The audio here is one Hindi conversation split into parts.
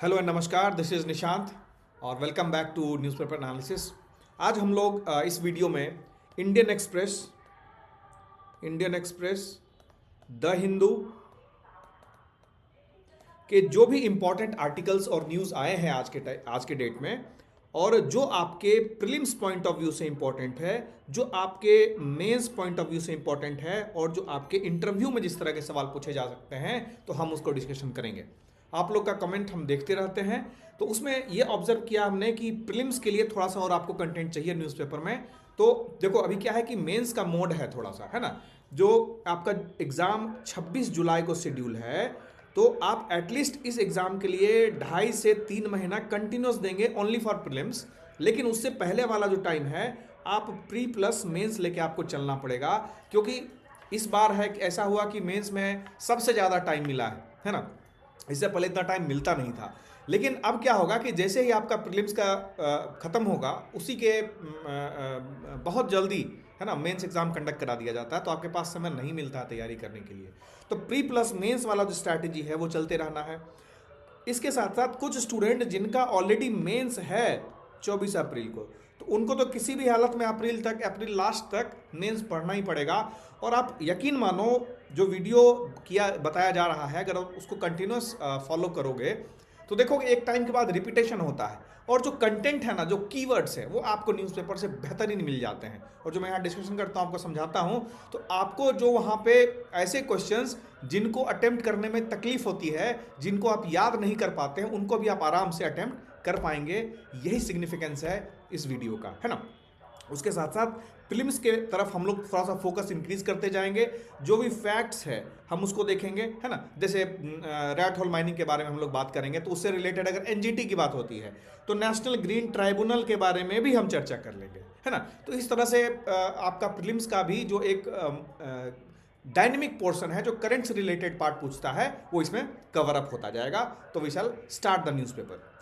हेलो एंड नमस्कार, दिस इज़ निशांत और welcome back to newspaper analysis. आज हम लोग इस वीडियो में इंडियन एक्सप्रेस, द हिंदू के जो भी इंपॉर्टेंट आर्टिकल्स और न्यूज़ आए हैं आज के डेट में, और जो आपके प्रीलिम्स पॉइंट ऑफ व्यू से इंपॉर्टेंट है, जो आपके मेंस पॉइंट ऑफ व्यू से इंपॉर्टेंट है, और जो आपके इंटरव्यू में जिस तरह के सवाल पूछे जा सकते हैं, तो हम उसको डिस्कशन करेंगे। आप लोग का कमेंट हम देखते रहते हैं, तो उसमें ये ऑब्जर्व किया हमने कि प्रीलिम्स के लिए थोड़ा सा और आपको कंटेंट चाहिए न्यूज़पेपर में। तो देखो अभी क्या है कि मेंस का मोड है थोड़ा सा, है ना। जो आपका एग्ज़ाम 26 जुलाई को शेड्यूल है, तो आप एटलीस्ट इस एग्ज़ाम के लिए 2.5 से 3 महीना कंटिन्यूस देंगे ओनली फॉर प्रीलिम्स। लेकिन उससे पहले वाला जो टाइम है, आप प्री प्लस मेंस लेके आपको चलना पड़ेगा, क्योंकि इस बार है कि ऐसा हुआ कि मेंस में सबसे ज़्यादा टाइम मिला है ना। इससे पहले इतना टाइम मिलता नहीं था। लेकिन अब क्या होगा कि जैसे ही आपका प्रीलिम्स का ख़त्म होगा, उसी के बहुत जल्दी, है ना, मेंस एग्ज़ाम कंडक्ट करा दिया जाता है, तो आपके पास समय नहीं मिलता है तैयारी करने के लिए। तो प्री प्लस मेंस वाला जो स्ट्रैटेजी है वो चलते रहना है। इसके साथ साथ कुछ स्टूडेंट जिनका ऑलरेडी मेंस है 24 अप्रैल को, तो उनको तो किसी भी हालत में अप्रैल लास्ट तक मेंस पढ़ना ही पड़ेगा। और आप यकीन मानो, जो वीडियो बताया जा रहा है, अगर आप उसको कंटिन्यूस फॉलो करोगे तो देखोगे एक टाइम के बाद रिपीटेशन होता है, और जो कंटेंट है ना, जो कीवर्ड्स है, वो आपको न्यूज़पेपर से बेहतरीन मिल जाते हैं। और जो मैं यहाँ डिस्कशन करता हूँ, आपको समझाता हूँ, तो आपको जो वहाँ पे ऐसे क्वेश्चंस जिनको अटेम्प्ट करने में तकलीफ होती है, जिनको आप याद नहीं कर पाते हैं, उनको भी आप आराम से अटेम्प्ट कर पाएंगे। यही सिग्निफिकेंस है इस वीडियो का, है ना। उसके साथ साथ प्रीलिम्स के तरफ हम लोग थोड़ा सा फोकस इंक्रीज करते जाएंगे। जो भी फैक्ट्स है हम उसको देखेंगे, है ना। जैसे रैट होल माइनिंग के बारे में हम लोग बात करेंगे, तो उससे रिलेटेड अगर एनजीटी की बात होती है, तो नेशनल ग्रीन ट्राइब्यूनल के बारे में भी हम चर्चा कर लेंगे, है ना। तो इस तरह से आपका प्रीलिम्स का भी जो एक डायनेमिक पोर्शन है, जो करंट से रिलेटेड पार्ट पूछता है, वो इसमें कवर अप होता जाएगा। तो we shall start the newspaper.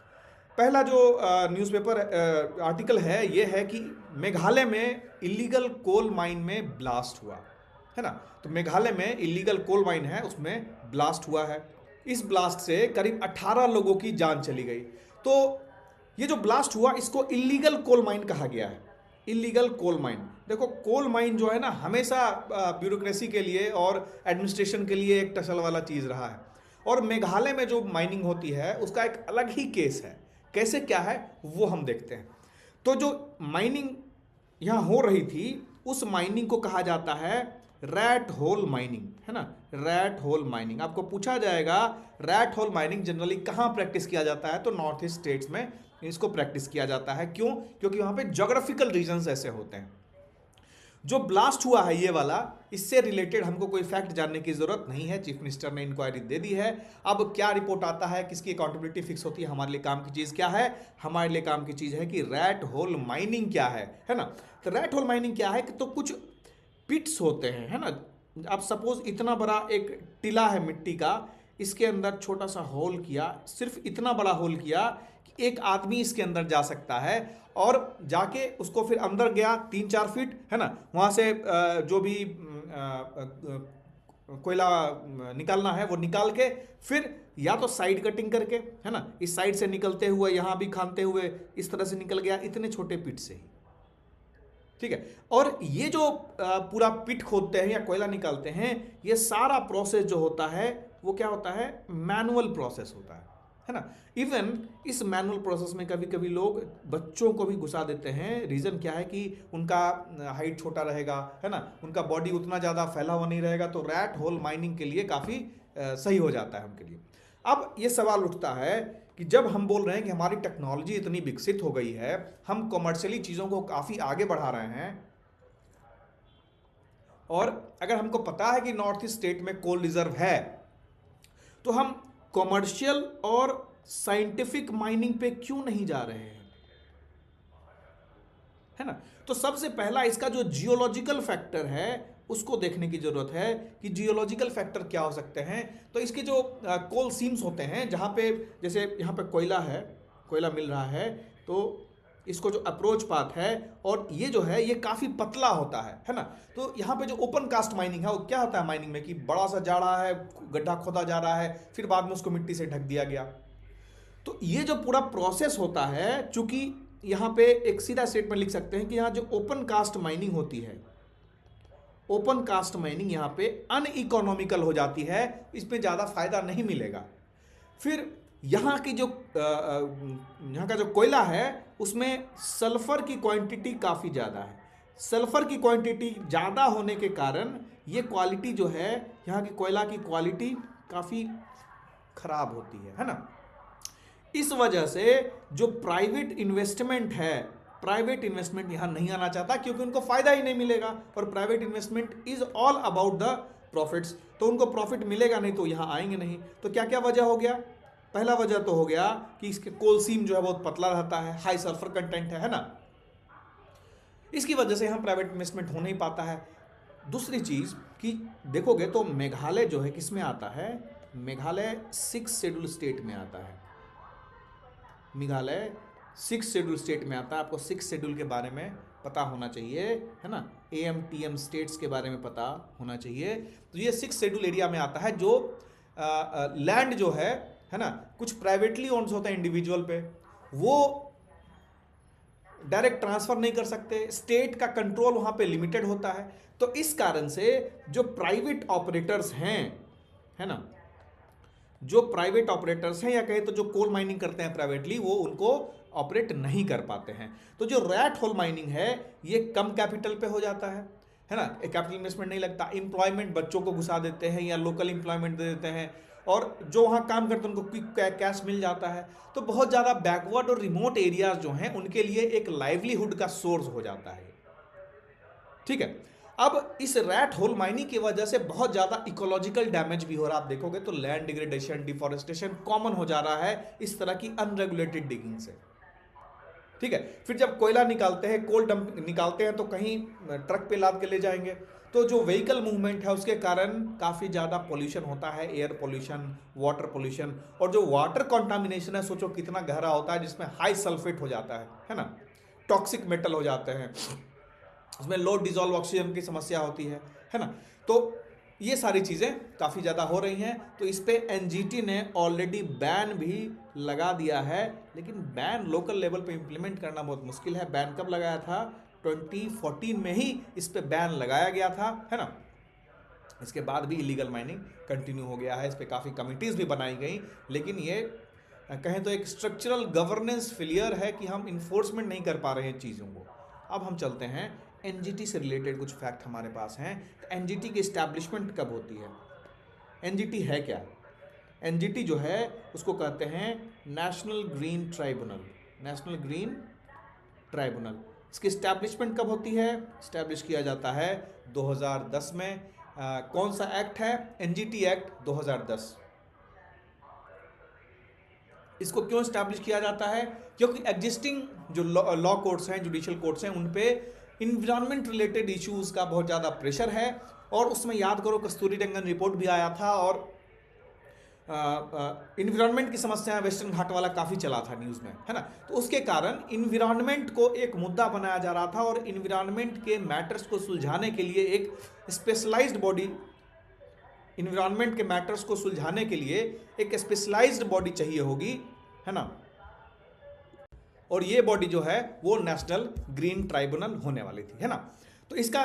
पहला जो न्यूज़पेपर आर्टिकल है, ये है कि मेघालय में इलीगल कोल माइन में ब्लास्ट हुआ, है ना। तो मेघालय में इलीगल कोल माइन है, उसमें ब्लास्ट हुआ है। इस ब्लास्ट से करीब 18 लोगों की जान चली गई। तो ये जो ब्लास्ट हुआ, इसको इलीगल कोल माइन कहा गया है। इलीगल कोल माइन, देखो कोल माइन जो है ना, हमेशा ब्यूरोक्रेसी के लिए और एडमिनिस्ट्रेशन के लिए एक टसल वाला चीज़ रहा है। और मेघालय में जो माइनिंग होती है, उसका एक अलग ही केस है। कैसे, क्या है, वो हम देखते हैं। तो जो माइनिंग यहाँ हो रही थी, उस माइनिंग को कहा जाता है रैट होल माइनिंग, है ना। रैट होल माइनिंग आपको पूछा जाएगा। रैट होल माइनिंग जनरली कहाँ प्रैक्टिस किया जाता है, तो नॉर्थ ईस्ट स्टेट्स में इसको प्रैक्टिस किया जाता है। क्यों? क्योंकि वहाँ पे जोग्राफिकल रीजन्स ऐसे होते हैं। जो ब्लास्ट हुआ है ये वाला, इससे रिलेटेड हमको कोई फैक्ट जानने की जरूरत नहीं है। चीफ मिनिस्टर ने इंक्वायरी दे दी है। अब क्या रिपोर्ट आता है, किसकी अकाउंटेबिलिटी फिक्स होती है, हमारे लिए काम की चीज़ क्या है? हमारे लिए काम की चीज़ है कि रैट होल माइनिंग क्या है ना। तो रैट होल माइनिंग क्या है कि तो कुछ पिट्स होते हैं, है ना। अब सपोज इतना बड़ा एक टिला है मिट्टी का, इसके अंदर छोटा सा होल किया, सिर्फ इतना बड़ा होल किया कि एक आदमी इसके अंदर जा सकता है, और जाके उसको फिर अंदर गया 3-4 फीट, है ना। वहाँ से जो भी कोयला निकालना है वो निकाल के, फिर या तो साइड कटिंग करके, है ना, इस साइड से निकलते हुए यहाँ भी खानते हुए इस तरह से निकल गया, इतने छोटे पिट से ही, ठीक है। और ये जो पूरा पिट खोदते हैं या कोयला निकालते हैं, ये सारा प्रोसेस जो होता है वो क्या होता है, मैनुअल प्रोसेस होता है ना। इवन इस मैनुअल प्रोसेस में कभी कभी लोग बच्चों को भी घुसा देते हैं। रीज़न क्या है कि उनका हाइट छोटा रहेगा, है ना, उनका बॉडी उतना ज़्यादा फैला हुआ नहीं रहेगा, तो रैट होल माइनिंग के लिए काफ़ी सही हो जाता है उनके लिए। अब ये सवाल उठता है कि जब हम बोल रहे हैं कि हमारी टेक्नोलॉजी इतनी विकसित हो गई है, हम कॉमर्शियली चीज़ों को काफ़ी आगे बढ़ा रहे हैं, और अगर हमको पता है कि नॉर्थ ईस्ट स्टेट में कोल रिजर्व है, तो हम कॉमर्शियल और साइंटिफिक माइनिंग पे क्यों नहीं जा रहे हैं, है ना। तो सबसे पहला इसका जो जियोलॉजिकल फैक्टर है, उसको देखने की जरूरत है कि जियोलॉजिकल फैक्टर क्या हो सकते हैं। तो इसके जो कोल सीम्स होते हैं, जहाँ पे जैसे यहाँ पे कोयला है, कोयला मिल रहा है, तो इसको जो अप्रोच पाथ है, और ये जो है ये काफ़ी पतला होता है ना। तो यहाँ पे जो ओपन कास्ट माइनिंग है, वो क्या होता है माइनिंग में कि बड़ा सा जा रहा है, गड्ढा खोदा जा रहा है, फिर बाद में उसको मिट्टी से ढक दिया गया। तो ये जो पूरा प्रोसेस होता है, चूंकि यहाँ पे एक सीधा स्टेटमेंट लिख सकते हैं कि यहाँ जो ओपन कास्ट माइनिंग होती है, ओपन कास्ट माइनिंग यहाँ पे अनइकोनॉमिकल हो जाती है, इसमें ज़्यादा फायदा नहीं मिलेगा। फिर यहाँ की जो यहाँ का जो कोयला है उसमें सल्फर की क्वांटिटी काफ़ी ज़्यादा है। सल्फर की क्वांटिटी ज़्यादा होने के कारण ये क्वालिटी जो है, यहाँ की कोयला की क्वालिटी काफ़ी खराब होती है ना। इस वजह से जो प्राइवेट इन्वेस्टमेंट है, प्राइवेट इन्वेस्टमेंट यहाँ नहीं आना चाहता, क्योंकि उनको फायदा ही नहीं मिलेगा। और private investment is all about the profits, तो उनको प्रॉफिट मिलेगा नहीं तो यहाँ आएंगे नहीं। तो क्या क्या वजह हो गया? पहला वजह तो हो गया कि इसके कोल सीम जो है बहुत पतला रहता है, हाई सल्फर कंटेंट है ना, इसकी वजह से यहाँ प्राइवेट इन्वेस्टमेंट हो नहीं पाता है। दूसरी चीज कि देखोगे तो मेघालय जो है किस में आता है? मेघालय 6 शेड्यूल स्टेट में आता है। मेघालय 6 शेड्यूल स्टेट में आता है। आपको 6 शेड्यूल के बारे में पता होना चाहिए, है ना। AMTM स्टेट्स के बारे में पता होना चाहिए। तो ये 6 शेड्यूल एरिया में आता है। जो लैंड जो है ना, कुछ प्राइवेटली ओन्स होते हैं इंडिविजुअल पे, वो डायरेक्ट ट्रांसफर नहीं कर सकते, स्टेट का कंट्रोल वहां पे लिमिटेड होता है। तो इस कारण से जो प्राइवेट ऑपरेटर्स हैं, है ना, जो प्राइवेट ऑपरेटर्स हैं या कहे तो जो कोल माइनिंग करते हैं प्राइवेटली, वो उनको ऑपरेट नहीं कर पाते हैं। तो जो रैट होल माइनिंग है ये कम कैपिटल पे हो जाता है ना, कैपिटल इन्वेस्टमेंट नहीं लगता, एम्प्लॉयमेंट बच्चों को घुसा देते हैं या लोकल एम्प्लॉयमेंट दे देते हैं, और जो वहाँ काम करते हैं उनको क्विक कैश मिल जाता है। तो बहुत ज़्यादा बैकवर्ड और रिमोट एरियाज जो हैं उनके लिए एक लाइवलीहुड का सोर्स हो जाता है। ठीक है। अब इस रैट होल माइनिंग की वजह से बहुत ज़्यादा इकोलॉजिकल डैमेज भी हो रहा है। आप देखोगे तो लैंड डिग्रेडेशन, डिफॉरेस्टेशन कॉमन हो जा रहा है इस तरह की अनरेगुलेटेड डिगिंग से। ठीक है। फिर जब कोयला निकालते हैं, कोल डंप निकालते हैं, तो कहीं ट्रक पे लाद के ले जाएंगे, तो जो व्हीकल मूवमेंट है उसके कारण काफ़ी ज़्यादा पोल्यूशन होता है, एयर पोल्यूशन, वाटर पोल्यूशन। और जो वाटर कॉन्टामिनेशन है सोचो कितना गहरा होता है, जिसमें हाई सल्फेट हो जाता है ना, टॉक्सिक मेटल हो जाते हैं, उसमें लो डिजॉल्व ऑक्सीजन की समस्या होती है ना। तो ये सारी चीज़ें काफ़ी ज़्यादा हो रही हैं। तो इस पे NGT ने ऑलरेडी बैन भी लगा दिया है, लेकिन बैन लोकल लेवल पे इम्प्लीमेंट करना बहुत मुश्किल है। बैन कब लगाया था? 2014 में ही इस पे बैन लगाया गया था, है ना। इसके बाद भी इलीगल माइनिंग कंटिन्यू हो गया है। इस पे काफ़ी कमिटीज़ भी बनाई गई, लेकिन ये कहें तो एक स्ट्रक्चरल गवर्नेंस फेलियर है कि हम इन्फोर्समेंट नहीं कर पा रहे हैं चीज़ों को। अब हम चलते हैं NGT से रिलेटेड कुछ फैक्ट हमारे पास हैं। तो NGT की इस्टेब्लिशमेंट कब होती है? NGT है क्या? NGT जो है उसको कहते हैं national green tribunal. National green tribunal, इसकी इस्टेब्लिशमेंट कब होती है? इस्टेब्लिश किया जाता है 2010 में। कौन सा एक्ट है? NGT act 2010। इसको क्यों इस्टेब्लिश किया जाता है? क्योंकि एग्जिस्टिंग जो लॉ कोर्ट्स हैं, जुडिशियल कोर्ट्स हैं, उन पे इन्वायरमेंट रिलेटेड इश्यूज का बहुत ज़्यादा प्रेशर है। और उसमें याद करो कस्तूरी रंगन रिपोर्ट भी आया था, और इन्वायरमेंट की समस्या वेस्टर्न घाट वाला काफ़ी चला था न्यूज़ में, है ना। तो उसके कारण इन्वायरमेंट को एक मुद्दा बनाया जा रहा था, और इन्वायरमेंट के मैटर्स को सुलझाने के लिए एक स्पेशलाइज्ड बॉडी, इन्वायरमेंट के मैटर्स को सुलझाने के लिए एक स्पेशलाइज्ड बॉडी चाहिए होगी, है ना। और ये बॉडी जो है वो नेशनल ग्रीन ट्राइब्यूनल होने वाली थी, है ना। तो इसका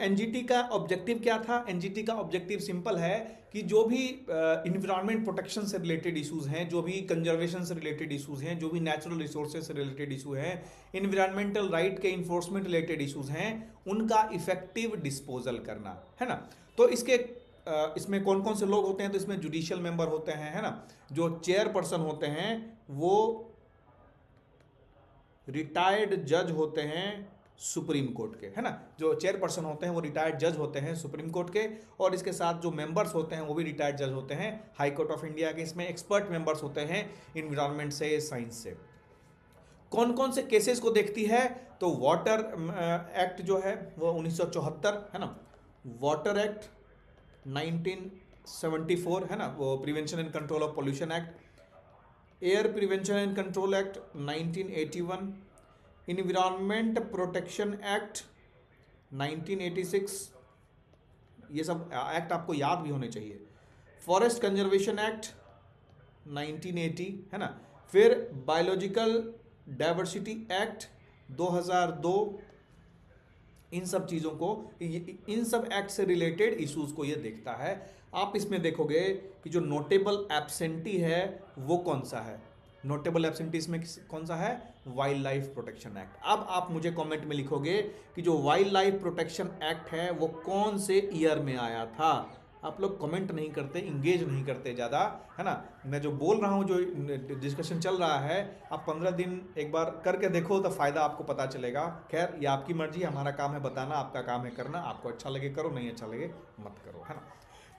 NGT का ऑब्जेक्टिव क्या था? NGT का ऑब्जेक्टिव सिंपल है कि जो भी इन्वायरमेंट प्रोटेक्शन से रिलेटेड इश्यूज हैं, जो भी कंजर्वेशन से रिलेटेड इश्यूज हैं, जो भी नेचुरल रिसोर्सेज से रिलेटेड इशू हैं, इन्वायरमेंटल राइट के इन्फोर्समेंट रिलेटेड इश्यूज हैं, उनका इफेक्टिव डिस्पोजल करना, है ना। तो इसमें कौन कौन से लोग होते हैं? तो इसमें जुडिशियल मेंबर होते हैं, है ना। जो चेयरपर्सन होते हैं वो रिटायर्ड जज होते हैं सुप्रीम कोर्ट के, है ना। जो चेयरपर्सन होते हैं वो रिटायर्ड जज होते हैं सुप्रीम कोर्ट के, और इसके साथ जो मेंबर्स होते हैं वो भी रिटायर्ड जज होते हैं हाई कोर्ट ऑफ इंडिया के। इसमें एक्सपर्ट मेंबर्स होते हैं इन्वायरमेंट से, साइंस से। कौन कौन से केसेस को देखती है? तो वाटर एक्ट जो है वो 1974, है ना। वाटर एक्ट 1974, है ना, वो prevention and control of pollution act. Air prevention and control act 1981, environment protection act 1986, ये सब एक्ट आपको याद भी होने चाहिए। फॉरेस्ट कंजर्वेशन एक्ट 1980, है ना। फिर बायोलॉजिकल डाइवर्सिटी एक्ट 2002, इन सब चीज़ों को, इन सब एक्ट से रिलेटेड इश्यूज को ये देखता है। आप इसमें देखोगे कि जो नोटेबल एब्सेंटी है वो कौन सा है, नोटेबल एब्सेंटी इसमें कौन सा है, वाइल्ड लाइफ प्रोटेक्शन एक्ट। अब आप मुझे कमेंट में लिखोगे कि जो वाइल्ड लाइफ प्रोटेक्शन एक्ट है वो कौन से ईयर में आया था। आप लोग कमेंट नहीं करते, इंगेज नहीं करते ज़्यादा, है ना। मैं जो बोल रहा हूँ, जो डिस्कशन चल रहा है, आप 15 दिन एक बार करके देखो तो फ़ायदा आपको पता चलेगा। खैर, ये आपकी मर्जी, हमारा काम है बताना, आपका काम है करना। आपको अच्छा लगे करो, नहीं अच्छा लगे मत करो, है ना।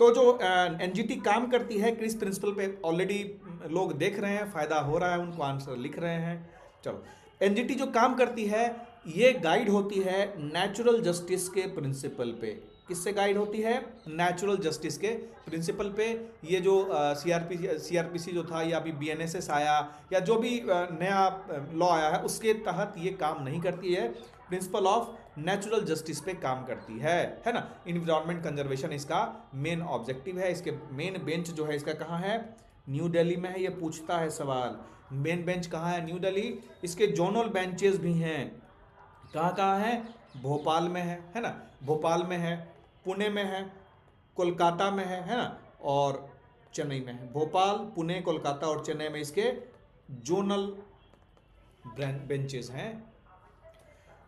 तो जो एनजीटी काम करती है किस प्रिंसिपल पे, ऑलरेडी लोग देख रहे हैं, फ़ायदा हो रहा है, उनको आंसर लिख रहे हैं। चलो, एनजीटी जो काम करती है ये गाइड होती है नेचुरल जस्टिस के प्रिंसिपल पे। किससे गाइड होती है, नेचुरल जस्टिस के प्रिंसिपल पे। ये जो सीआरपीसी जो था, या अभी बीएनएसएस आया, या जो भी नया लॉ आया है, उसके तहत ये काम नहीं करती है, प्रिंसिपल ऑफ नेचुरल जस्टिस पे काम करती है ना। इन्वायरमेंट कंजर्वेशन इसका मेन ऑब्जेक्टिव है। इसके मेन बेंच जो है इसका कहाँ है, न्यू दिल्ली में है। ये पूछता है सवाल, मेन बेंच कहाँ है, न्यू दिल्ली। इसके जोनल बेंचेस भी हैं, कहाँ कहाँ है, भोपाल में है ना, भोपाल में है, पुणे में है, कोलकाता में है ना, और चेन्नई में है। भोपाल, पुणे, कोलकाता और चेन्नई में इसके जोनल बेंचेस हैं।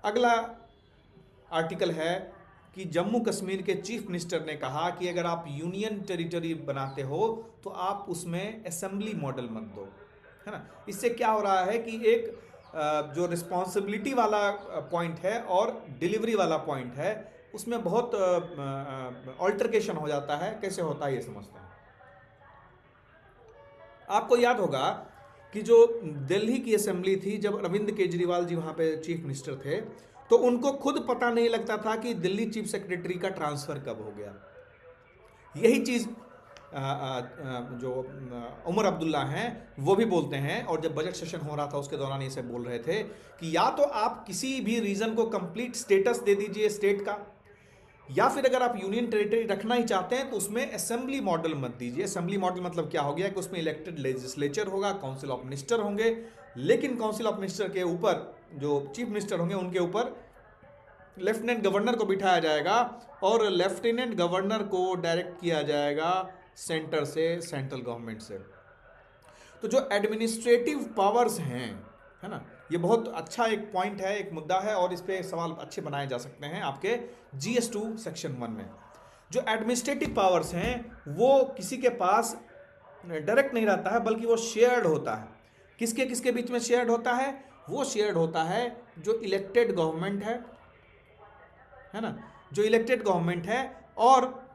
अगला आर्टिकल है कि जम्मू कश्मीर के चीफ मिनिस्टर ने कहा कि अगर आप यूनियन टेरिटरी बनाते हो तो आप उसमें असेंबली मॉडल मत दो, है ना। इससे क्या हो रहा है कि एक जो रिस्पॉन्सिबिलिटी वाला पॉइंट है और डिलीवरी वाला पॉइंट है, उसमें बहुत ऑल्टरकेशन हो जाता है। कैसे होता है ये समझते हैं। आपको याद होगा कि जो दिल्ली की असेंबली थी, जब अरविंद केजरीवाल जी वहाँ पे चीफ मिनिस्टर थे, तो उनको खुद पता नहीं लगता था कि दिल्ली चीफ सेक्रेटरी का ट्रांसफ़र कब हो गया। यही चीज़ जो उमर अब्दुल्ला हैं वो भी बोलते हैं, और जब बजट सेशन हो रहा था उसके दौरान ये सब बोल रहे थे कि या तो आप किसी भी रीजन को कंप्लीट स्टेटस दे दीजिए स्टेट का, या फिर अगर आप यूनियन टेरिटरी रखना ही चाहते हैं तो उसमें असेंबली मॉडल मत दीजिए। असेंबली मॉडल मतलब क्या हो गया कि उसमें इलेक्टेड लेजिस्लेचर होगा, काउंसिल ऑफ मिनिस्टर होंगे, लेकिन काउंसिल ऑफ मिनिस्टर के ऊपर जो चीफ मिनिस्टर होंगे उनके ऊपर लेफ्टिनेंट गवर्नर को बिठाया जाएगा, और लेफ्टिनेंट गवर्नर को डायरेक्ट किया जाएगा सेंटर से, सेंट्रल गवर्नमेंट से। तो जो एडमिनिस्ट्रेटिव पावर्स हैं, है ना, ये बहुत अच्छा एक पॉइंट है, एक मुद्दा है, और इस पे सवाल अच्छे बनाए जा सकते हैं आपके GS2 सेक्शन 1 में। जो एडमिनिस्ट्रेटिव पावर्स हैं वो किसी के पास डायरेक्ट नहीं रहता है, बल्कि वो शेयर्ड होता है। किसके किसके बीच में शेयर्ड होता है, वो शेयर्ड होता है जो इलेक्टेड गवर्नमेंट है ना, जो इलेक्टेड गवर्नमेंट है और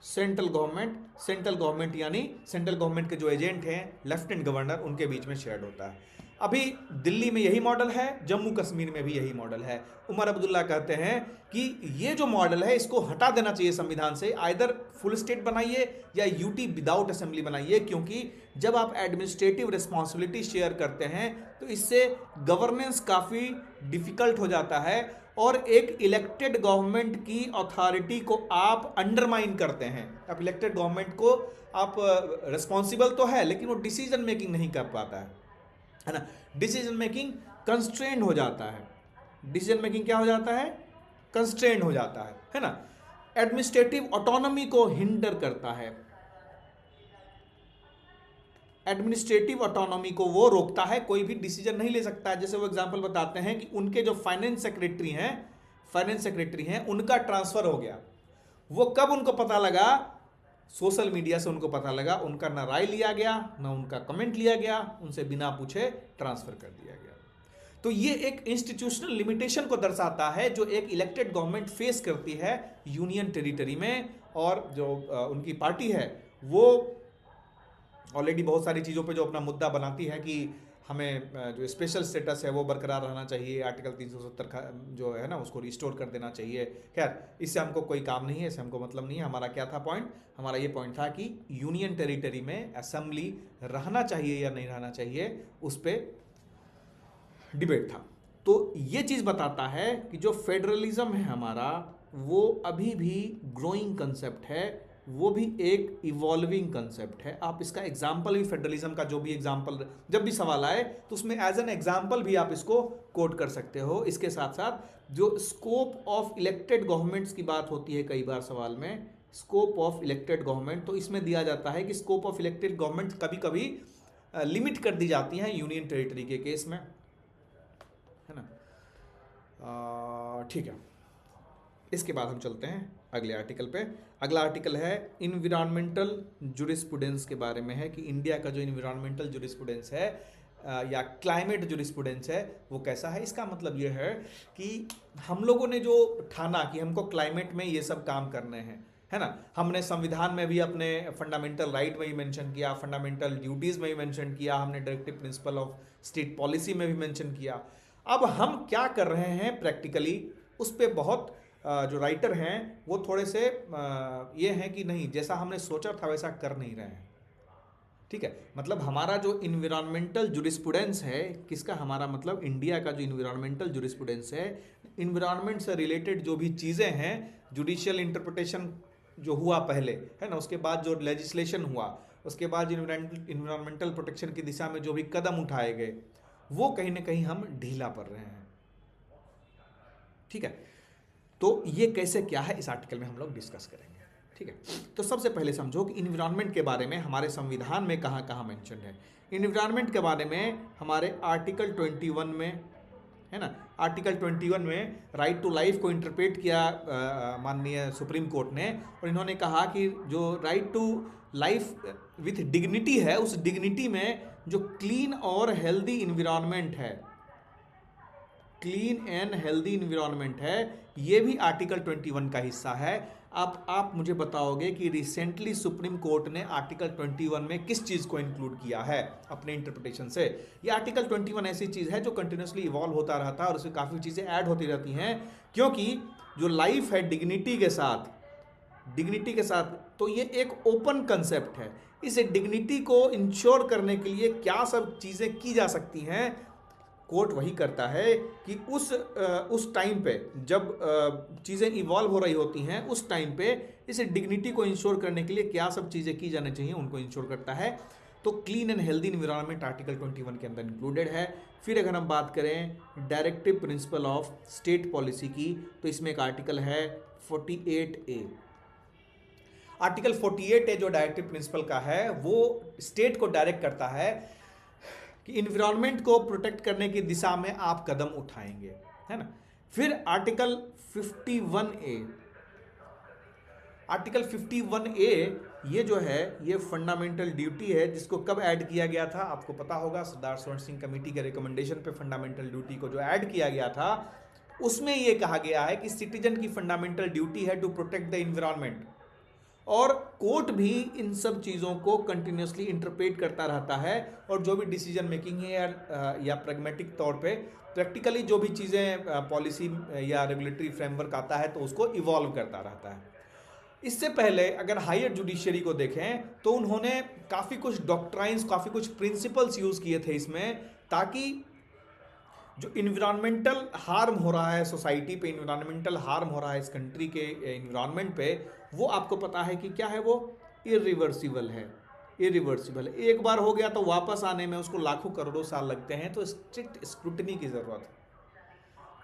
सेंट्रल गवर्नमेंट यानी सेंट्रल गवर्नमेंट के जो एजेंट हैं, लेफ्टिनेंट गवर्नर, उनके बीच में शेयर्ड होता है। अभी दिल्ली में यही मॉडल है, जम्मू कश्मीर में भी यही मॉडल है। उमर अब्दुल्ला कहते हैं कि ये जो मॉडल है इसको हटा देना चाहिए संविधान से, आइदर फुल स्टेट बनाइए या यूटी विदाउट असेंबली बनाइए, क्योंकि जब आप एडमिनिस्ट्रेटिव रिस्पॉन्सिबिलिटी शेयर करते हैं तो इससे गवर्नेंस काफ़ी डिफिकल्ट हो जाता है, और एक इलेक्टेड गवर्नमेंट की अथॉरिटी को आप अंडरमाइन करते हैं। अब इलेक्टेड गवर्नमेंट को आप रिस्पॉन्सिबल तो है, लेकिन वो डिसीजन मेकिंग नहीं कर पाता है ना। डिसीजन मेकिंग कंस्ट्रेंड हो जाता है। डिसीजन मेकिंग क्या हो जाता है, कंस्ट्रेंड हो जाता है ना। एडमिनिस्ट्रेटिव ऑटोनॉमी को हिंडर करता है, एडमिनिस्ट्रेटिव ऑटोनॉमी को वो रोकता है, कोई भी डिसीजन नहीं ले सकता है। जैसे वो एग्जांपल बताते हैं कि उनके जो फाइनेंस सेक्रेटरी हैं उनका ट्रांसफर हो गया। वो कब उनको पता लगा, सोशल मीडिया से उनको पता लगा, उनका ना राय लिया गया ना उनका कमेंट लिया गया, उनसे बिना पूछे ट्रांसफर कर दिया गया। तो ये एक इंस्टीट्यूशनल लिमिटेशन को दर्शाता है जो एक इलेक्टेड गवर्नमेंट फेस करती है यूनियन टेरिटरी में, और जो उनकी पार्टी है वो ऑलरेडी बहुत सारी चीज़ों पे जो अपना मुद्दा बनाती है कि हमें जो स्पेशल स्टेटस है वो बरकरार रहना चाहिए, आर्टिकल 370 जो है ना उसको रिस्टोर कर देना चाहिए। खैर, इससे हमको कोई काम नहीं है, इससे हमको मतलब नहीं है। हमारा क्या था पॉइंट, हमारा ये पॉइंट था कि यूनियन टेरिटरी में असेंबली रहना चाहिए या नहीं रहना चाहिए, उस पर डिबेट था। तो ये चीज़ बताता है कि जो फेडरलिज्म है हमारा वो अभी भी ग्रोइंग कंसेप्ट है, वो भी एक इवॉल्विंग कंसेप्ट है। आप इसका एग्जाम्पल भी फेडरलिज्म का जो भी एग्जाम्पल जब भी सवाल आए तो उसमें एज एन एग्जाम्पल भी आप इसको कोट कर सकते हो। इसके साथ साथ जो स्कोप ऑफ इलेक्टेड गवर्नमेंट्स की बात होती है कई बार सवाल में, स्कोप ऑफ इलेक्टेड गवर्नमेंट, तो इसमें दिया जाता है कि स्कोप ऑफ इलेक्टेड गवर्नमेंट कभी कभी लिमिट कर दी जाती हैं यूनियन टेरिटरी के केस में, है ना। ठीक है, इसके बाद हम चलते हैं अगले आर्टिकल पे। अगला आर्टिकल है इन्विरॉन्मेंटल जुरिस्प्रूडेंस के बारे में, है कि इंडिया का जो इन्विरॉन्मेंटल जुरिस्प्रूडेंस है या क्लाइमेट जुरिस्प्रूडेंस है वो कैसा है। इसका मतलब ये है कि हम लोगों ने जो ठाना कि हमको क्लाइमेट में ये सब काम करने हैं, है ना। हमने संविधान में भी अपने फंडामेंटल राइट में भी मेंशन किया, फंडामेंटल ड्यूटीज़ में भी मेंशन किया, हमने directive principle of state policy में भी मेंशन किया। अब हम क्या कर रहे हैं प्रैक्टिकली, उस पर बहुत जो राइटर हैं वो थोड़े से ये हैं कि नहीं, जैसा हमने सोचा था वैसा कर नहीं रहे हैं। ठीक है, मतलब हमारा जो इन्विरॉन्मेंटल जुरिस्प्रूडेंस है, किसका, हमारा मतलब इंडिया का जो इन्विरॉन्मेंटल जुरिस्प्रूडेंस है, इन्विरॉन्मेंट से रिलेटेड जो भी चीज़ें हैं, जुडिशियल इंटरप्रिटेशन जो हुआ पहले, है ना, उसके बाद जो लेजिस्लेशन हुआ, उसके बाद इन्विरॉन्मेंटल प्रोटेक्शन की दिशा में जो भी कदम उठाए गए, वो कहीं ना कहीं हम ढीला पड़ रहे हैं। ठीक है, तो ये कैसे क्या है इस आर्टिकल में हम लोग डिस्कस करेंगे। ठीक है, तो सबसे पहले समझो कि इन्विरॉन्मेंट के बारे में हमारे संविधान में कहाँ कहाँ मेंशन है। इन्विरॉन्मेंट के बारे में हमारे आर्टिकल 21 में, है ना, आर्टिकल 21 में राइट टू लाइफ को इंटरप्रेट किया माननीय सुप्रीम कोर्ट ने, और इन्होंने कहा कि जो right to life with dignity है, उस डिग्निटी में जो क्लीन और हेल्दी इन्विरॉन्मेंट है, क्लीन एंड हेल्दी इन्विरॉन्मेंट है, ये भी आर्टिकल 21 का हिस्सा है। आप मुझे बताओगे कि रिसेंटली सुप्रीम कोर्ट ने आर्टिकल 21 में किस चीज़ को इंक्लूड किया है अपने इंटरप्रिटेशन से। ये आर्टिकल 21 ऐसी चीज़ है जो कंटिन्यूसली इवॉल्व होता रहता है और उसमें काफ़ी चीज़ें ऐड होती रहती हैं, क्योंकि जो लाइफ है डिग्निटी के साथ, तो ये एक ओपन कंसेप्ट है। इस डिग्निटी को इंश्योर करने के लिए क्या सब चीज़ें की जा सकती हैं, कोर्ट वही करता है कि उस टाइम पे जब चीज़ें इवॉल्व हो रही होती हैं, उस टाइम पे इस डिग्निटी को इंश्योर करने के लिए क्या सब चीज़ें की जानी चाहिए उनको इंश्योर करता है। तो clean and healthy environment article 21 के अंदर इंक्लूडेड है। फिर अगर हम बात करें directive principle of state policy की, तो इसमें एक आर्टिकल है 48A। आर्टिकल 48A जो डायरेक्टिव प्रिंसिपल का है, वो स्टेट को डायरेक्ट करता है कि इन्वायरमेंट को प्रोटेक्ट करने की दिशा में आप कदम उठाएंगे, है ना। फिर आर्टिकल 51A, आर्टिकल 51A ये जो है ये फंडामेंटल ड्यूटी है, जिसको कब ऐड किया गया था आपको पता होगा, सरदार स्वर्ण सिंह कमेटी के रिकमेंडेशन पे फंडामेंटल ड्यूटी को जो ऐड किया गया था, उसमें ये कहा गया है कि सिटीजन की फंडामेंटल ड्यूटी है टू प्रोटेक्ट द इन्वायरमेंट, और कोर्ट भी इन सब चीज़ों को कंटिन्यूसली इंटरप्रेट करता रहता है, और जो भी डिसीजन मेकिंग है या प्रैग्मेटिक तौर पे प्रैक्टिकली जो भी चीज़ें पॉलिसी या रेगुलेटरी फ्रेमवर्क आता है तो उसको इवॉल्व करता रहता है। इससे पहले अगर हायर जुडिशरी को देखें तो उन्होंने काफ़ी कुछ डॉक्ट्राइंस, काफ़ी कुछ प्रिंसिपल्स यूज़ किए थे इसमें, ताकि जो इन्वायरमेंटल हार्म हो रहा है सोसाइटी पे, इन्वायरमेंटल हार्म हो रहा है इस कंट्री के इन्वायरमेंट पे, वो आपको पता है कि क्या है, वो इरिवर्सिबल है। इरिवर्सिबल एक बार हो गया तो वापस आने में उसको लाखों करोड़ों साल लगते हैं, तो स्ट्रिक्ट स्क्रूटनी की ज़रूरत है।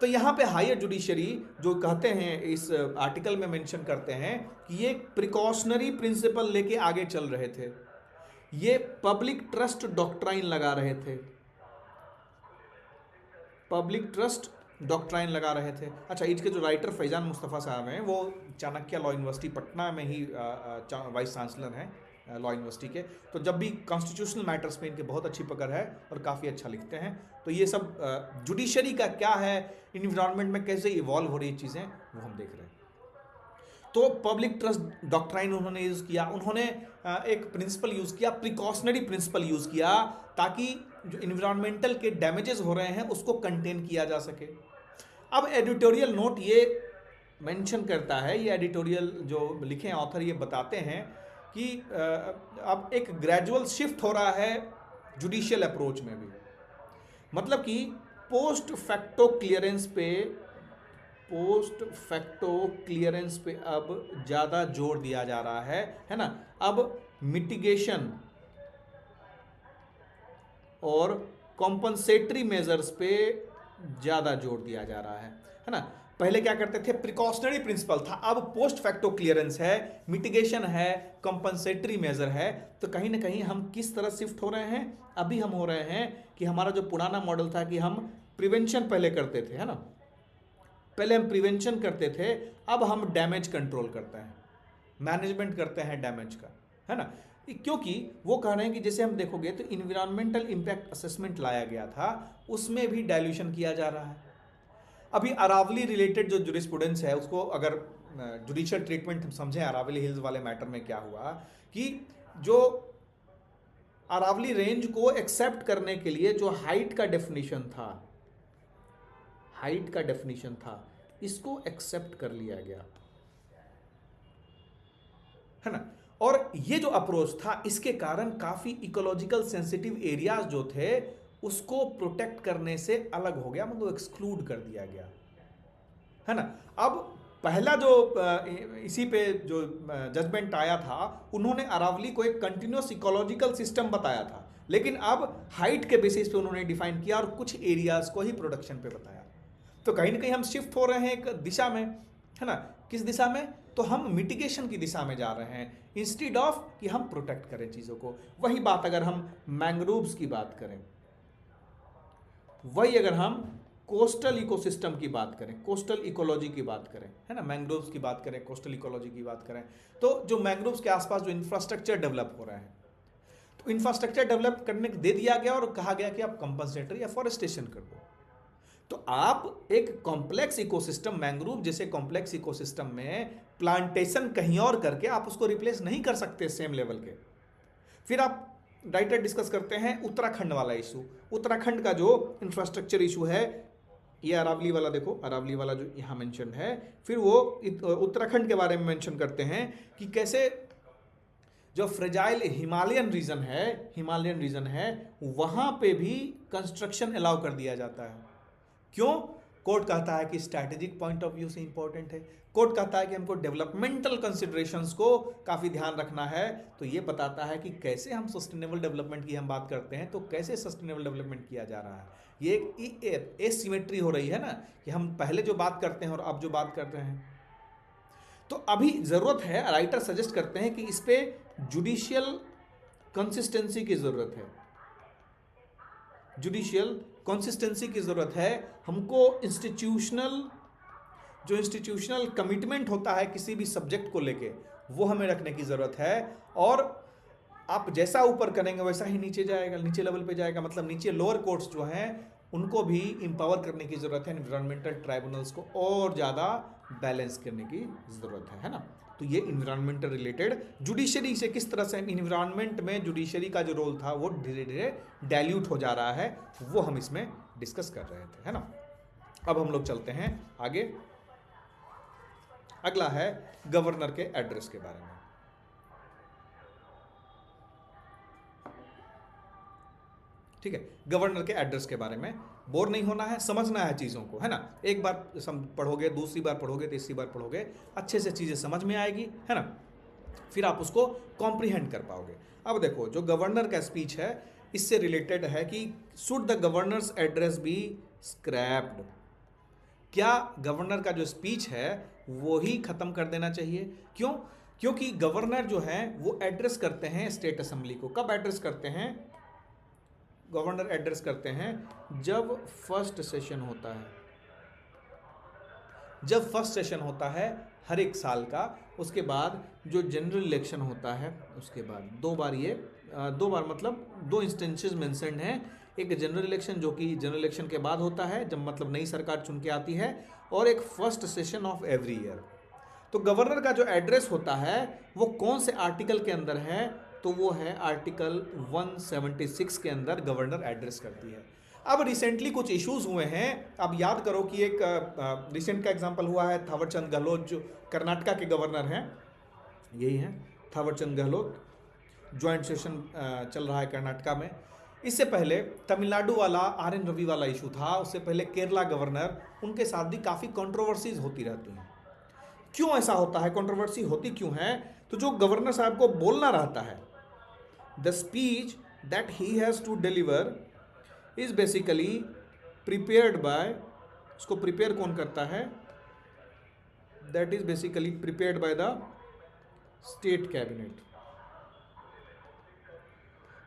तो यहाँ पे हायर जुडिशरी जो कहते हैं, इस आर्टिकल में मेंशन करते हैं कि ये प्रिकॉशनरी प्रिंसिपल लेके आगे चल रहे थे, ये पब्लिक ट्रस्ट डॉक्ट्राइन लगा रहे थे, पब्लिक ट्रस्ट डॉक्ट्राइन लगा रहे थे। अच्छा, इसके जो राइटर फैजान मुस्तफ़ा साहब हैं, वो चाणक्य लॉ यूनिवर्सिटी पटना में ही वाइस चांसलर हैं लॉ यूनिवर्सिटी के, तो जब भी कॉन्स्टिट्यूशनल मैटर्स में इनके बहुत अच्छी पकड़ है और काफ़ी अच्छा लिखते हैं। तो ये सब जुडिशरी का क्या है, इन्वायरमेंट में कैसे इवॉल्व हो रही चीज़ें, वो हम देख रहे हैं। तो पब्लिक ट्रस्ट डॉक्ट्राइन उन्होंने यूज़ किया, उन्होंने एक प्रिंसिपल यूज़ किया, प्रिकॉशनरी प्रिंसिपल यूज़ किया, ताकि जो इन्वायरमेंटल के डैमेजेस हो रहे हैं उसको कंटेन किया जा सके। अब एडिटोरियल नोट ये मेंशन करता है, ये एडिटोरियल जो लिखे हैं ऑथर ये बताते हैं कि अब एक ग्रेजुअल शिफ्ट हो रहा है जुडिशियल अप्रोच में भी, मतलब कि पोस्ट फैक्टो क्लियरेंस पे पोस्ट फैक्टो क्लियरेंस पे अब ज़्यादा जोर दिया जा रहा है ना। अब मिटिगेशन और कॉम्पनसेटरी मेजर्स पे ज़्यादा जोर दिया जा रहा है ना। पहले क्या करते थे, प्रिकॉशनरी प्रिंसिपल था, अब पोस्ट फैक्टो क्लियरेंस है, मिटिगेशन है, कॉम्पनसेटरी मेजर है। तो कहीं ना कहीं हम किस तरह शिफ्ट हो रहे हैं, अभी हम हो रहे हैं कि हमारा जो पुराना मॉडल था कि हम प्रिवेंशन पहले करते थे, है ना, पहले हम प्रिवेंशन करते थे, अब हम डैमेज कंट्रोल करते हैं, मैनेजमेंट करते हैं डैमेज का, है ना। क्योंकि वो कह रहे हैं कि जैसे हम देखोगे तो इन्वायरमेंटल इम्पैक्ट असेसमेंट लाया गया था, उसमें भी डाइल्यूशन किया जा रहा है। अभी अरावली रिलेटेड जो जुरिस्प्रूडेंस है उसको अगर जुडिशियल ट्रीटमेंट हम समझें, अरावली हिल्स वाले मैटर में क्या हुआ कि जो अरावली रेंज को एक्सेप्ट करने के लिए जो हाइट का डेफिनेशन था, हाइट का डेफिनेशन था, इसको एक्सेप्ट कर लिया गया, है ना। और ये जो अप्रोच था, इसके कारण काफी इकोलॉजिकल सेंसिटिव एरियाज जो थे उसको प्रोटेक्ट करने से अलग हो गया, मतलब एक्सक्लूड कर दिया गया, है ना। अब पहला जो इसी पे जो जजमेंट आया था, उन्होंने अरावली को एक कंटिन्यूस इकोलॉजिकल सिस्टम बताया था, लेकिन अब हाइट के बेसिस पे उन्होंने डिफाइन किया और कुछ एरियाज को ही प्रोडक्शन पे बताया। तो कहीं ना कहीं हम शिफ्ट हो रहे हैं एक दिशा में, है ना। किस दिशा में, तो हम मिटिगेशन की दिशा में जा रहे हैं इंस्टेड ऑफ कि हम प्रोटेक्ट करें चीज़ों को। वही बात अगर हम मैंग्रोव्स की बात करें, वही अगर हम कोस्टल इकोसिस्टम की बात करें, कोस्टल इकोलॉजी की बात करें, है ना, मैंग्रोव्स की बात करें, कोस्टल इकोलॉजी की बात करें, तो जो मैंग्रोव्स के आसपास जो इंफ्रास्ट्रक्चर डेवलप हो रहा है, तो इंफ्रास्ट्रक्चर डेवलप करने दे दिया गया और कहा गया कि आप कंपनसेटरी या फॉरेस्टेशन कर दो। तो आप एक कॉम्प्लेक्स इकोसिस्टम, मैंग्रोव जैसे कॉम्प्लेक्स इकोसिस्टम में प्लांटेशन कहीं और करके आप उसको रिप्लेस नहीं कर सकते सेम लेवल के। फिर आप राइटर डिस्कस करते हैं उत्तराखंड वाला इशू, उत्तराखंड का जो इंफ्रास्ट्रक्चर इशू है, ये अरावली वाला देखो, अरावली वाला जो यहाँ मेंशन है, फिर वो उत्तराखंड के बारे में मेंशन करते हैं कि कैसे जो फ्रेजाइल हिमालयन रीजन है वहाँ पे भी कंस्ट्रक्शन अलाउ कर दिया जाता है। क्यों? कोर्ट कहता है कि स्ट्रैटेजिक पॉइंट ऑफ व्यू से इंपॉर्टेंट है, कोर्ट कहता है कि हमको डेवलपमेंटल कंसिडरेशंस को काफ़ी ध्यान रखना है। तो ये बताता है कि कैसे हम सस्टेनेबल डेवलपमेंट की हम बात करते हैं, तो कैसे सस्टेनेबल डेवलपमेंट किया जा रहा है। ये एक एसिमेट्री हो रही है ना, कि हम पहले जो बात करते हैं और अब जो बात करते हैं। तो अभी ज़रूरत है, राइटर सजेस्ट करते हैं कि इस पर जुडिशियल कंसिस्टेंसी की ज़रूरत है, जुडिशियल कंसिस्टेंसी की ज़रूरत है। हमको इंस्टीट्यूशनल कमिटमेंट होता है किसी भी सब्जेक्ट को लेके, वो हमें रखने की ज़रूरत है। और आप जैसा ऊपर करेंगे वैसा ही नीचे जाएगा, नीचे लेवल पे जाएगा, मतलब नीचे लोअर कोर्ट्स जो हैं उनको भी एम्पावर करने की ज़रूरत है, एनवायरमेंटल ट्राइब्यूनल्स को और ज़्यादा बैलेंस करने की ज़रूरत है ना। तो ये इन्वायरमेंटल रिलेटेड जुडिशरी से किस तरह से इन्वायरमेंट में जुडिशरी का जो रोल था वो धीरे धीरे डाइल्यूट हो जा रहा है, वो हम इसमें डिस्कस कर रहे थे, है ना। अब हम लोग चलते हैं आगे। अगला है गवर्नर के एड्रेस के बारे में। ठीक है, गवर्नर के एड्रेस के बारे में बोर नहीं होना है, समझना है चीज़ों को, है ना। एक बार पढ़ोगे, दूसरी बार पढ़ोगे, तीसरी बार पढ़ोगे, अच्छे से चीज़ें समझ में आएगी, है ना। फिर आप उसको कॉम्प्रीहेंड कर पाओगे। अब देखो, जो गवर्नर का स्पीच है इससे रिलेटेड है कि should the governor's address be scrapped. क्या गवर्नर का जो स्पीच है वो ही ख़त्म कर देना चाहिए? क्यों? क्योंकि गवर्नर जो है वो एड्रेस करते हैं स्टेट असेंबली को। कब एड्रेस करते हैं? गवर्नर एड्रेस करते हैं जब फर्स्ट सेशन होता है, जब फर्स्ट सेशन होता है हर एक साल का, उसके बाद जो जनरल इलेक्शन होता है उसके बाद। दो बार मतलब दो इंस्टेंसेस मेंशन्ड हैं। एक जनरल इलेक्शन जो कि जनरल इलेक्शन के बाद होता है, जब मतलब नई सरकार चुन के आती है, और एक first session of every year. तो गवर्नर का जो एड्रेस होता है वो कौन से आर्टिकल के अंदर है? तो वो है आर्टिकल 176 के अंदर गवर्नर एड्रेस करती है। अब रिसेंटली कुछ इश्यूज हुए हैं। अब याद करो कि एक रिसेंट का एग्जांपल हुआ है थावरचंद गहलोत, जो कर्नाटका के गवर्नर हैं, यही हैं थावरचंद गहलोत। ज्वाइंट सेशन चल रहा है कर्नाटका में। इससे पहले तमिलनाडु वाला आर एन रवि वाला इशू था, उससे पहले केरला गवर्नर, उनके साथ भी काफ़ी कंट्रोवर्सीज होती रहती हैं। क्यों ऐसा होता है, कंट्रोवर्सी होती क्यों है? तो जो गवर्नर साहब को बोलना रहता है, the speech that he has to deliver is basically prepared by, उसको प्रिपेयर कौन करता है? That is basically prepared by the state cabinet.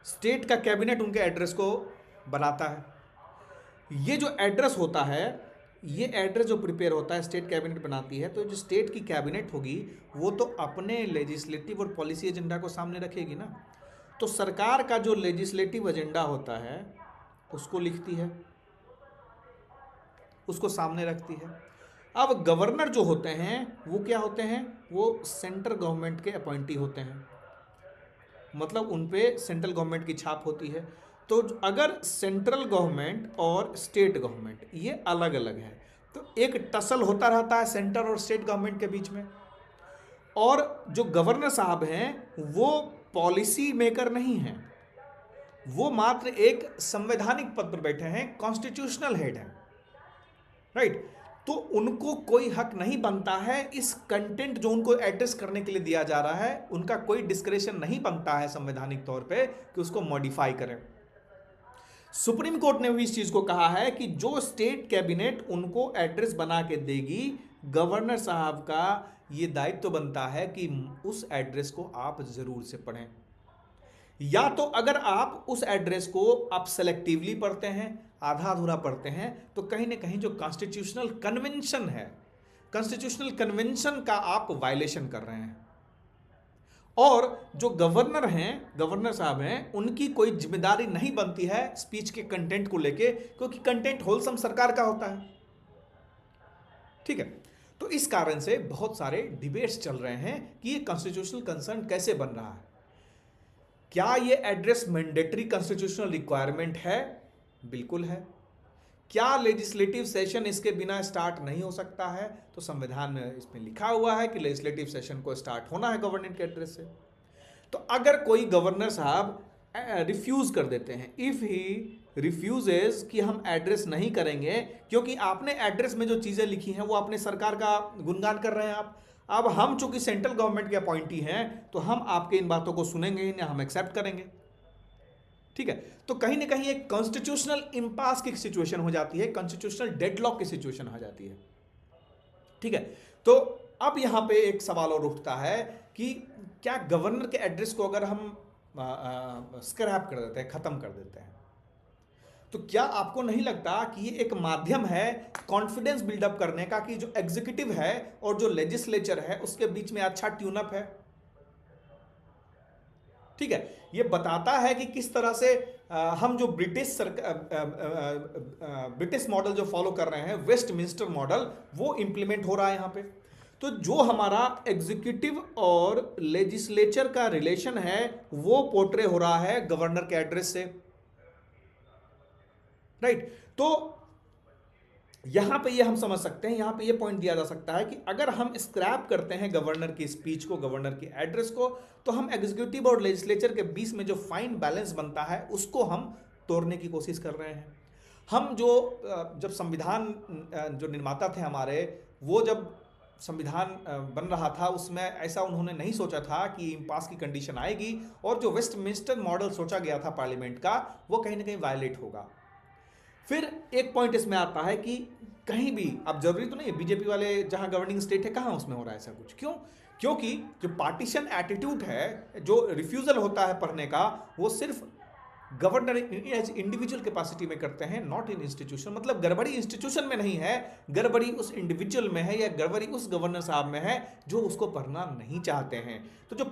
State का कैबिनेट उनके एड्रेस को बनाता है। ये जो एड्रेस होता है, ये एड्रेस जो प्रिपेयर होता है, स्टेट कैबिनेट बनाती है, तो जो स्टेट की कैबिनेट होगी वो तो अपने लेजिस्लेटिव और पॉलिसी एजेंडा को सामने रखेगी ना। तो सरकार का जो लेजिस्लेटिव एजेंडा होता है उसको लिखती है, उसको सामने रखती है। अब गवर्नर जो होते हैं वो क्या होते हैं? वो सेंट्रल गवर्नमेंट के अपॉइंटी होते हैं, मतलब उन पे सेंट्रल गवर्नमेंट की छाप होती है। तो अगर सेंट्रल गवर्नमेंट और स्टेट गवर्नमेंट ये अलग अलग है, तो एक टसल होता रहता है सेंटर और स्टेट गवर्नमेंट के बीच में। और जो गवर्नर साहब हैं वो पॉलिसी मेकर नहीं हैं, वो मात्र एक संवैधानिक पद पर बैठे हैं, कॉन्स्टिट्यूशनल हेड हैं, राइट। तो उनको कोई हक नहीं बनता है, इस कंटेंट जो उनको एड्रेस करने के लिए दिया जा रहा है, उनका कोई डिस्क्रेशन नहीं बनता है संवैधानिक तौर पे कि उसको मॉडिफाई करें। सुप्रीम कोर्ट ने भी इस चीज को कहा है कि जो स्टेट कैबिनेट उनको एड्रेस बना के देगी, गवर्नर साहब का ये दायित्व तो बनता है कि उस एड्रेस को आप जरूर से पढ़ें। या तो अगर आप उस एड्रेस को आप सेलेक्टिवली पढ़ते हैं, आधा अधूरा पढ़ते हैं, तो कहीं ना कहीं जो कॉन्स्टिट्यूशनल कन्वेंशन है, कॉन्स्टिट्यूशनल कन्वेंशन का आप वायलेशन कर रहे हैं। और जो गवर्नर हैं, गवर्नर साहब हैं, उनकी कोई जिम्मेदारी नहीं बनती है स्पीच के कंटेंट को लेके, क्योंकि कंटेंट होलसम सरकार का होता है, ठीक है। तो इस कारण से बहुत सारे डिबेट्स चल रहे हैं कि ये कॉन्स्टिट्यूशनल कंसर्न कैसे बन रहा है। क्या ये एड्रेस मैंडेटरी कॉन्स्टिट्यूशनल रिक्वायरमेंट है? बिल्कुल है। क्या लेजिस्लेटिव सेशन इसके बिना स्टार्ट नहीं हो सकता है? तो संविधान में इसमें लिखा हुआ है कि लेजिस्लेटिव सेशन को स्टार्ट होना है गवर्नर के एड्रेस से। तो अगर कोई गवर्नर साहब रिफ्यूज कर देते हैं, इफ ही रिफ्यूजेज कि हम एड्रेस नहीं करेंगे, क्योंकि आपने एड्रेस में जो चीजें लिखी हैं वो अपने सरकार का गुणगान कर रहे हैं आप। अब हम चूंकि सेंट्रल गवर्नमेंट के अपॉइंटी हैं, तो हम आपके इन बातों को सुनेंगे ही ना, हम एक्सेप्ट करेंगे, ठीक है। तो कहीं ना कहीं एक कॉन्स्टिट्यूशनल इंपास की सिचुएशन हो जाती है, कॉन्स्टिट्यूशनल डेडलॉक की सिचुएशन हो जाती है, ठीक है। तो अब यहां पे एक सवाल और उठता है कि क्या गवर्नर के एड्रेस को अगर हम स्क्रैप कर देते हैं, खत्म कर देते हैं, तो क्या आपको नहीं लगता कि ये एक माध्यम है कॉन्फिडेंस बिल्डअप करने का कि जो एग्जीक्यूटिव है और जो लेजिस्लेचर है उसके बीच में अच्छा ट्यून अप है, ठीक है। ये बताता है कि किस तरह से हम जो ब्रिटिश मॉडल जो फॉलो कर रहे हैं, वेस्टमिंस्टर मॉडल, वो इंप्लीमेंट हो रहा है यहां पे। तो जो हमारा एग्जीक्यूटिव और लेजिस्लेचर का रिलेशन है वो पोर्ट्रे हो रहा है गवर्नर के एड्रेस से, राइट। तो यहां पे ये हम समझ सकते हैं, यहां पे ये पॉइंट दिया जा सकता है कि अगर हम स्क्रैप करते हैं गवर्नर की स्पीच को, गवर्नर की एड्रेस को, तो हम एग्जीक्यूटिव और लेजिस्लेचर के बीच में जो फाइन बैलेंस बनता है उसको हम तोड़ने की कोशिश कर रहे हैं। हम जो जब संविधान जो निर्माता थे हमारे, वो जब संविधान बन रहा था उसमें ऐसा उन्होंने नहीं सोचा था कि इम्पास की कंडीशन आएगी और जो वेस्टमिंस्टर मॉडल सोचा गया था पार्लियामेंट का, वो कहीं ना कहीं वायलेट होगा। फिर एक पॉइंट इसमें आता है कि कहीं भी, अब जरूरी तो नहीं है बीजेपी वाले जहां गवर्निंग स्टेट है कहां उसमें हो रहा है ऐसा कुछ, क्यों? क्योंकि जो पार्टीशन एटीट्यूड है, जो रिफ्यूजल होता है पढ़ने का, वो सिर्फ गवर्नर एज इंडिविजुअल कैपेसिटी में करते हैं, नॉट इन इंस्टीट्यूशन। मतलब गड़बड़ी इंस्टीट्यूशन में नहीं है, गड़बड़ी उस इंडिविजुअल में है या गड़बड़ी उस गवर्नर साहब में है जो उसको पढ़ना नहीं चाहते हैं। तो जो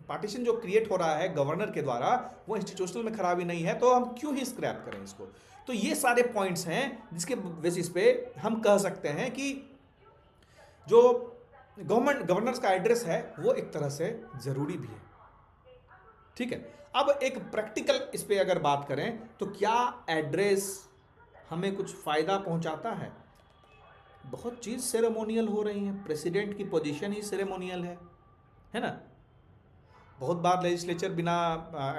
पार्टीशन जो क्रिएट हो रहा है गवर्नर के द्वारा, वो इंस्टीट्यूशनल में खराबी नहीं है, तो हम क्यों ही स्क्रैप करें इसको। तो ये सारे पॉइंट्स हैं जिसके बेसिस पे हम कह सकते हैं कि जो गवर्नर्स का एड्रेस है वो एक तरह से जरूरी भी है, ठीक है। अब एक प्रैक्टिकल इस पे अगर बात करें तो क्या एड्रेस हमें कुछ फायदा पहुंचाता है? बहुत चीज सेरेमोनियल हो रही है, प्रेसिडेंट की पोजीशन ही सेरेमोनियल है ना। बहुत बार लेजिस्लेचर बिना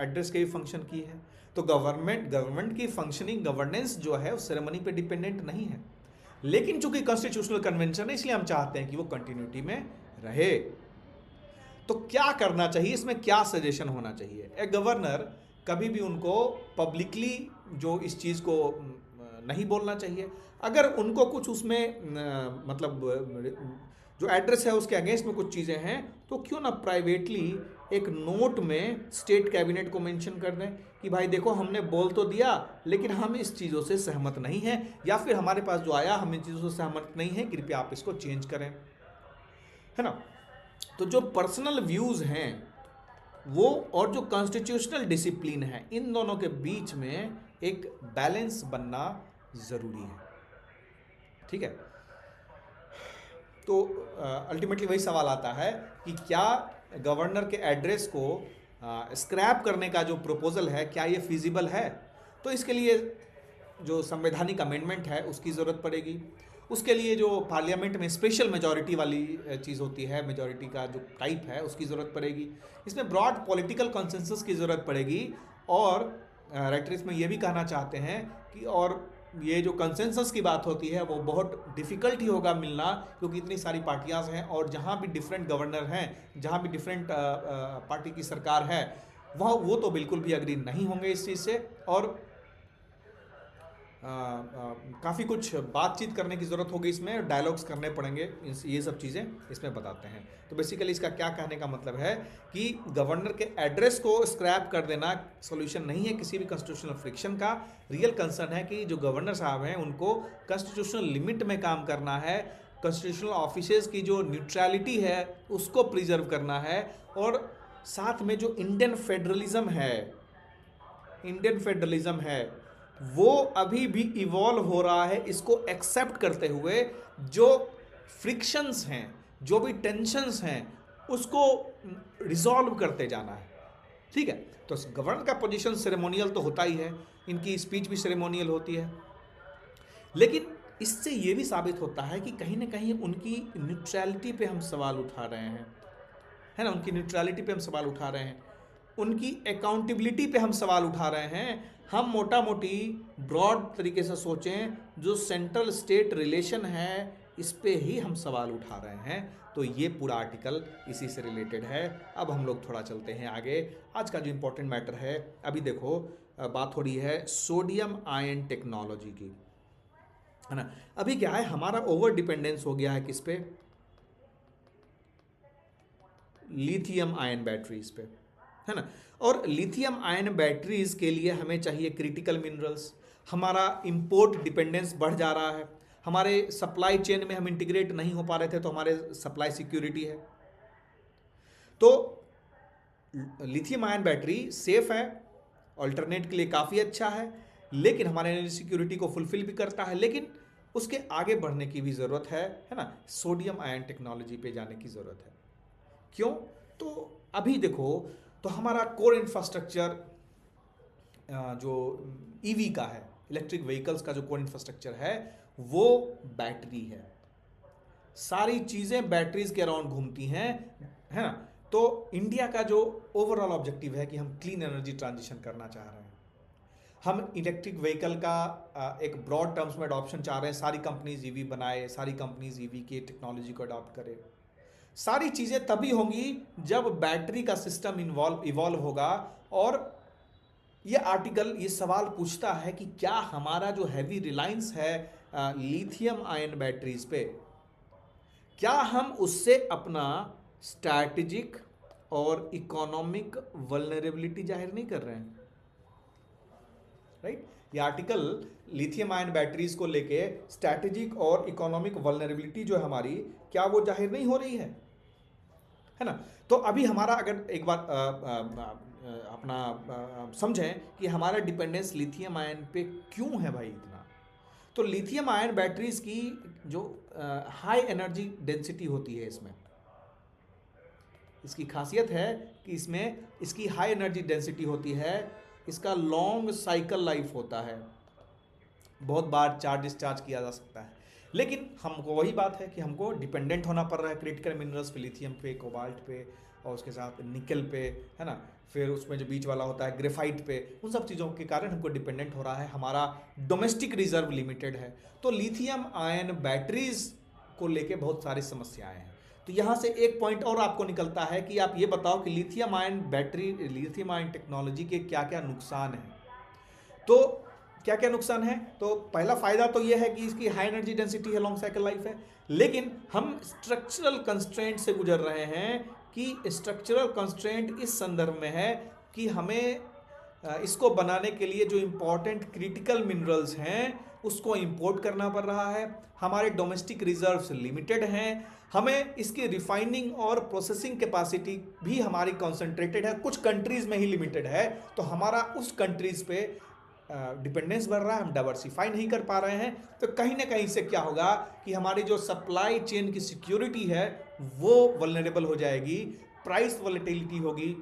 एड्रेस के भी फंक्शन की है। तो गवर्नमेंट की फंक्शनिंग गवर्नेंस जो है उस सेरेमनी पे डिपेंडेंट नहीं है, लेकिन चूंकि कॉन्स्टिट्यूशनल कन्वेंशन है इसलिए हम चाहते हैं कि वो कंटिन्यूटी में रहे। तो क्या करना चाहिए, इसमें क्या सजेशन होना चाहिए? ए गवर्नर कभी भी उनको पब्लिकली जो इस चीज़ को नहीं बोलना चाहिए। अगर उनको कुछ उसमें मतलब जो एड्रेस है उसके अगेंस्ट में कुछ चीज़ें हैं तो क्यों ना प्राइवेटली एक नोट में स्टेट कैबिनेट को मेंशन कर दें कि भाई देखो हमने बोल तो दिया लेकिन हम इस चीज़ों से सहमत नहीं हैं, या फिर हमारे पास जो आया हम इन चीज़ों से सहमत नहीं हैं, कृपया आप इसको चेंज करें, है ना। तो जो पर्सनल व्यूज़ हैं वो और जो कॉन्स्टिट्यूशनल डिसिप्लिन है, इन दोनों के बीच में एक बैलेंस बनना ज़रूरी है, ठीक है। तो अल्टीमेटली वही सवाल आता है कि क्या गवर्नर के एड्रेस को स्क्रैप करने का जो प्रपोजल है क्या ये फिजिबल है? तो इसके लिए जो संवैधानिक अमेंडमेंट है उसकी ज़रूरत पड़ेगी। उसके लिए जो पार्लियामेंट में स्पेशल मेजॉरिटी वाली चीज़ होती है, मेजॉरिटी का जो टाइप है उसकी ज़रूरत पड़ेगी। इसमें ब्रॉड पॉलिटिकल कंसेंसस की ज़रूरत पड़ेगी। और राइटर्स में ये भी कहना चाहते हैं कि और ये जो कंसेंसस की बात होती है वो बहुत डिफ़िकल्ट ही होगा मिलना, क्योंकि इतनी सारी पार्टियां हैं और जहाँ भी डिफरेंट गवर्नर हैं, जहाँ भी डिफरेंट पार्टी की सरकार है वह वो तो बिल्कुल भी अग्री नहीं होंगे इस चीज़ से। और काफ़ी कुछ बातचीत करने की ज़रूरत होगी, इसमें डायलॉग्स करने पड़ेंगे, ये सब चीज़ें इसमें बताते हैं। तो बेसिकली इसका क्या कहने का मतलब है कि गवर्नर के एड्रेस को स्क्रैप कर देना सॉल्यूशन नहीं है किसी भी कॉन्स्टिट्यूशनल फ्रिक्शन का। रियल कंसर्न है कि जो गवर्नर साहब हैं उनको कॉन्स्टिट्यूशनल लिमिट में काम करना है, कॉन्स्टिट्यूशनल ऑफिसेज की जो न्यूट्रलिटी है उसको प्रिजर्व करना है, और साथ में जो इंडियन फेडरलिज्म है वो अभी भी इवॉल्व हो रहा है। इसको एक्सेप्ट करते हुए जो फ्रिक्शंस हैं, जो भी टेंशंस हैं उसको रिजॉल्व करते जाना है, ठीक है। तो गवर्नर का पोजीशन सेरेमोनियल तो होता ही है, इनकी स्पीच भी सेरेमोनियल होती है, लेकिन इससे ये भी साबित होता है कि कहीं ना कहीं उनकी न्यूट्रलिटी पे हम सवाल उठा रहे हैं, है ना। उनकी न्यूट्रलिटी पे हम सवाल उठा रहे हैं, उनकी अकाउंटेबिलिटी पे हम सवाल उठा रहे हैं। हम मोटा मोटी ब्रॉड तरीके से सोचें, जो सेंट्रल स्टेट रिलेशन है इस पे ही हम सवाल उठा रहे हैं। तो ये पूरा आर्टिकल इसी से रिलेटेड है। अब हम लोग थोड़ा चलते हैं आगे। आज का जो इम्पोर्टेंट मैटर है, अभी देखो बात हो रही है सोडियम आयन टेक्नोलॉजी की, है ना। अभी क्या है, हमारा ओवर डिपेंडेंस हो गया है किस पे? लिथियम आयन बैटरीज पे, है ना। और लिथियम आयन बैटरीज के लिए हमें चाहिए क्रिटिकल मिनरल्स। हमारा इंपोर्ट डिपेंडेंस बढ़ जा रहा है, हमारे सप्लाई चेन में हम इंटीग्रेट नहीं हो पा रहे थे, तो हमारे सप्लाई सिक्योरिटी है। तो लिथियम आयन बैटरी सेफ है, ऑल्टरनेट के लिए काफ़ी अच्छा है, लेकिन हमारे एनर्जी सिक्योरिटी को फुलफिल भी करता है, लेकिन उसके आगे बढ़ने की भी ज़रूरत है ना। सोडियम आयन टेक्नोलॉजी पे जाने की ज़रूरत है। क्यों? तो अभी देखो, तो हमारा कोर इंफ्रास्ट्रक्चर जो ईवी का है, इलेक्ट्रिक व्हीकल्स का जो कोर इंफ्रास्ट्रक्चर है वो बैटरी है। सारी चीज़ें बैटरीज के अराउंड घूमती हैं, है ना। तो इंडिया का जो ओवरऑल ऑब्जेक्टिव है कि हम क्लीन एनर्जी ट्रांजिशन करना चाह रहे हैं, हम इलेक्ट्रिक व्हीकल का एक ब्रॉड टर्म्स में अडॉप्शन चाह रहे हैं। सारी कंपनीज ईवी बनाए, सारी कंपनीज ईवी की टेक्नोलॉजी को अडॉप्ट करें। सारी चीज़ें तभी होंगी जब बैटरी का सिस्टम इवॉल्व होगा। और ये आर्टिकल ये सवाल पूछता है कि क्या हमारा जो हैवी रिलायंस है लिथियम आयन बैटरीज पे, क्या हम उससे अपना स्ट्रैटेजिक और इकोनॉमिक वल्नरेबिलिटी जाहिर नहीं कर रहे हैं? राइट। ये आर्टिकल लिथियम आयन बैटरीज को लेके स्ट्रैटेजिक और इकोनॉमिक वल्नरेबिलिटी जो है हमारी, क्या वो जाहिर नहीं हो रही है ना। तो अभी हमारा अगर एक बार अपना समझें कि हमारा डिपेंडेंस लिथियम आयन पे क्यों है भाई इतना। तो लिथियम आयन बैटरीज की जो हाई एनर्जी डेंसिटी होती है, इसमें इसकी खासियत है कि इसमें इसकी हाई एनर्जी डेंसिटी होती है, इसका लॉन्ग साइकिल लाइफ होता है, बहुत बार चार्ज डिस्चार्ज किया जा सकता है। लेकिन हमको वही बात है कि हमको डिपेंडेंट होना पड़ रहा है क्रिटिकल मिनरल्स पे, लिथियम पे, कोबाल्ट पे, और उसके साथ निकल पे, है ना, फिर उसमें जो बीच वाला होता है ग्रेफाइट पे, उन सब चीज़ों के कारण हमको डिपेंडेंट हो रहा है, हमारा डोमेस्टिक रिजर्व लिमिटेड है। तो लिथियम आयन बैटरीज को लेके बहुत सारी समस्याएं हैं। तो यहाँ से एक पॉइंट और आपको निकलता है कि आप ये बताओ कि lithium ion battery, lithium ion technology के क्या क्या नुकसान हैं। तो क्या क्या नुकसान है? तो पहला फायदा तो यह है कि इसकी हाई एनर्जी डेंसिटी है, लॉन्ग साइकिल लाइफ है। लेकिन हम स्ट्रक्चरल कंस्ट्रेंट से गुजर रहे हैं कि स्ट्रक्चरल कंस्ट्रेंट इस संदर्भ में है कि हमें इसको बनाने के लिए जो इंपॉर्टेंट क्रिटिकल मिनरल्स हैं उसको इंपोर्ट करना पड़ रहा है। हमारे डोमेस्टिक रिजर्व्स लिमिटेड हैं। हमें इसकी रिफाइनिंग और प्रोसेसिंग कैपेसिटी भी हमारी कॉन्सेंट्रेटेड है, कुछ कंट्रीज में ही लिमिटेड है। तो हमारा उस कंट्रीज पे डिपेंडेंस बढ़ रहा है, हम डाइवर्सिफाई नहीं कर पा रहे हैं। तो कहीं ना कहीं से क्या होगा कि हमारी जो सप्लाई चेन की सिक्योरिटी है वो वल्नरेबल हो जाएगी, प्राइस वॉलेटिलिटी होगी।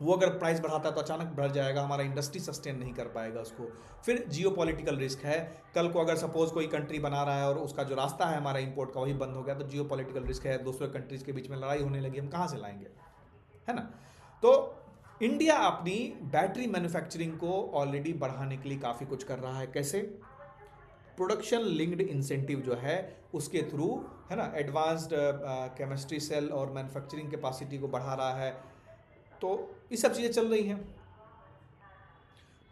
वो अगर प्राइस बढ़ाता है तो अचानक बढ़ जाएगा, हमारा इंडस्ट्री सस्टेन नहीं कर पाएगा उसको। फिर जियोपॉलिटिकल रिस्क है, कल को अगर सपोज कोई कंट्री बना रहा है और उसका जो रास्ता है हमारा इंपोर्ट का वही बंद हो गया तो जियोपॉलिटिकल रिस्क है, दूसरे कंट्रीज के बीच में लड़ाई होने लगी, हम कहाँ से लाएंगे, है ना। तो इंडिया अपनी बैटरी मैन्युफैक्चरिंग को ऑलरेडी बढ़ाने के लिए काफ़ी कुछ कर रहा है। कैसे? प्रोडक्शन लिंक्ड इंसेंटिव जो है उसके थ्रू, है ना, एडवांस्ड केमिस्ट्री सेल और मैन्युफैक्चरिंग कैपेसिटी को बढ़ा रहा है। तो ये सब चीज़ें चल रही हैं।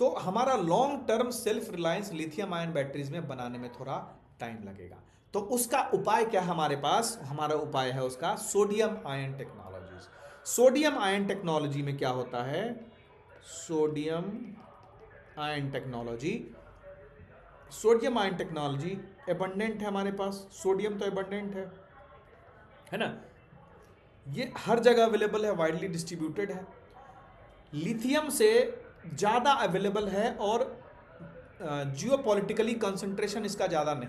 तो हमारा long term self reliance lithium ion batteries में बनाने में थोड़ा टाइम लगेगा। तो उसका उपाय क्या है हमारे पास? हमारा उपाय है उसका sodium ion technologies. Sodium ion technology में क्या होता है? Sodium ion technology, sodium ion technology abundant है हमारे पास, सोडियम तो एबंडेंट है ना, ये हर जगह अवेलेबल है, वाइडली डिस्ट्रीब्यूटेड है। लिथियम से ज़्यादा अवेलेबल है और जियोपॉलिटिकली कंसंट्रेशन इसका ज़्यादा नहीं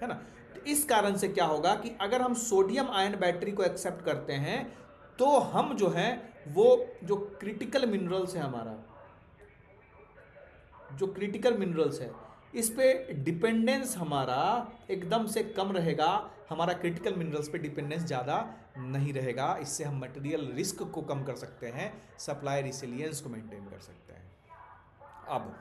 है ना। तो इस कारण से क्या होगा कि अगर हम सोडियम आयन बैटरी को एक्सेप्ट करते हैं तो हम जो है वो जो क्रिटिकल मिनरल्स है, हमारा जो क्रिटिकल मिनरल्स है इस पे डिपेंडेंस हमारा एकदम से कम रहेगा, हमारा क्रिटिकल मिनरल्स पे डिपेंडेंस ज़्यादा नहीं रहेगा। इससे हम मटेरियल रिस्क को कम कर सकते हैं, सप्लाई रिसिलियंस को मेंटेन कर सकते हैं। अब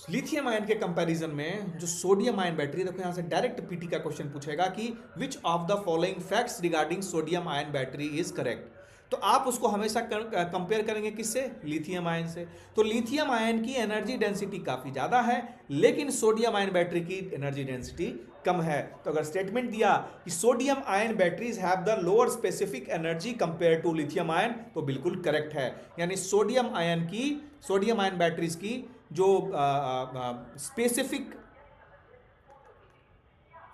लिथियम आयन के कंपैरिजन में जो सोडियम आयन बैटरी, देखो यहाँ से डायरेक्ट पीटी का क्वेश्चन पूछेगा कि which of the following facts regarding sodium ion battery is correct. तो आप उसको हमेशा कंपेयर करेंगे किससे? लिथियम आयन से। तो लिथियम आयन की एनर्जी डेंसिटी काफ़ी ज़्यादा है लेकिन सोडियम आयन बैटरी की एनर्जी डेंसिटी कम है। तो अगर स्टेटमेंट दिया कि sodium ion batteries have the lower specific energy compare to lithium ion, तो बिल्कुल करेक्ट है। यानी सोडियम आयन बैटरीज की जो स्पेसिफिक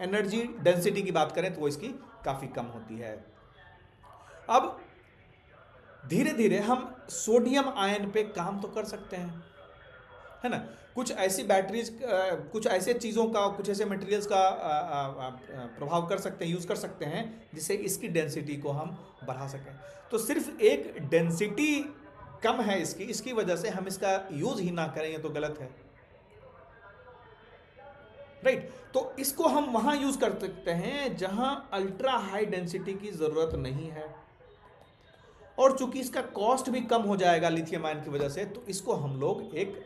एनर्जी डेंसिटी की बात करें तो वो इसकी काफ़ी कम होती है। अब धीरे धीरे हम सोडियम आयन पे काम तो कर सकते हैं, है ना। कुछ ऐसी बैटरीज, कुछ ऐसे चीज़ों का, कुछ ऐसे मटेरियल्स का प्रभाव कर सकते हैं, यूज़ कर सकते हैं जिससे इसकी डेंसिटी को हम बढ़ा सकें। तो सिर्फ एक डेंसिटी कम है इसकी वजह से हम इसका यूज़ ही ना करें, ये तो गलत है, राइट। तो इसको हम वहाँ यूज़ कर सकते हैं जहाँ अल्ट्रा हाई डेंसिटी की ज़रूरत नहीं है और चूंकि इसका कॉस्ट भी कम हो जाएगा लिथियम आयन की वजह से, तो इसको हम लोग एक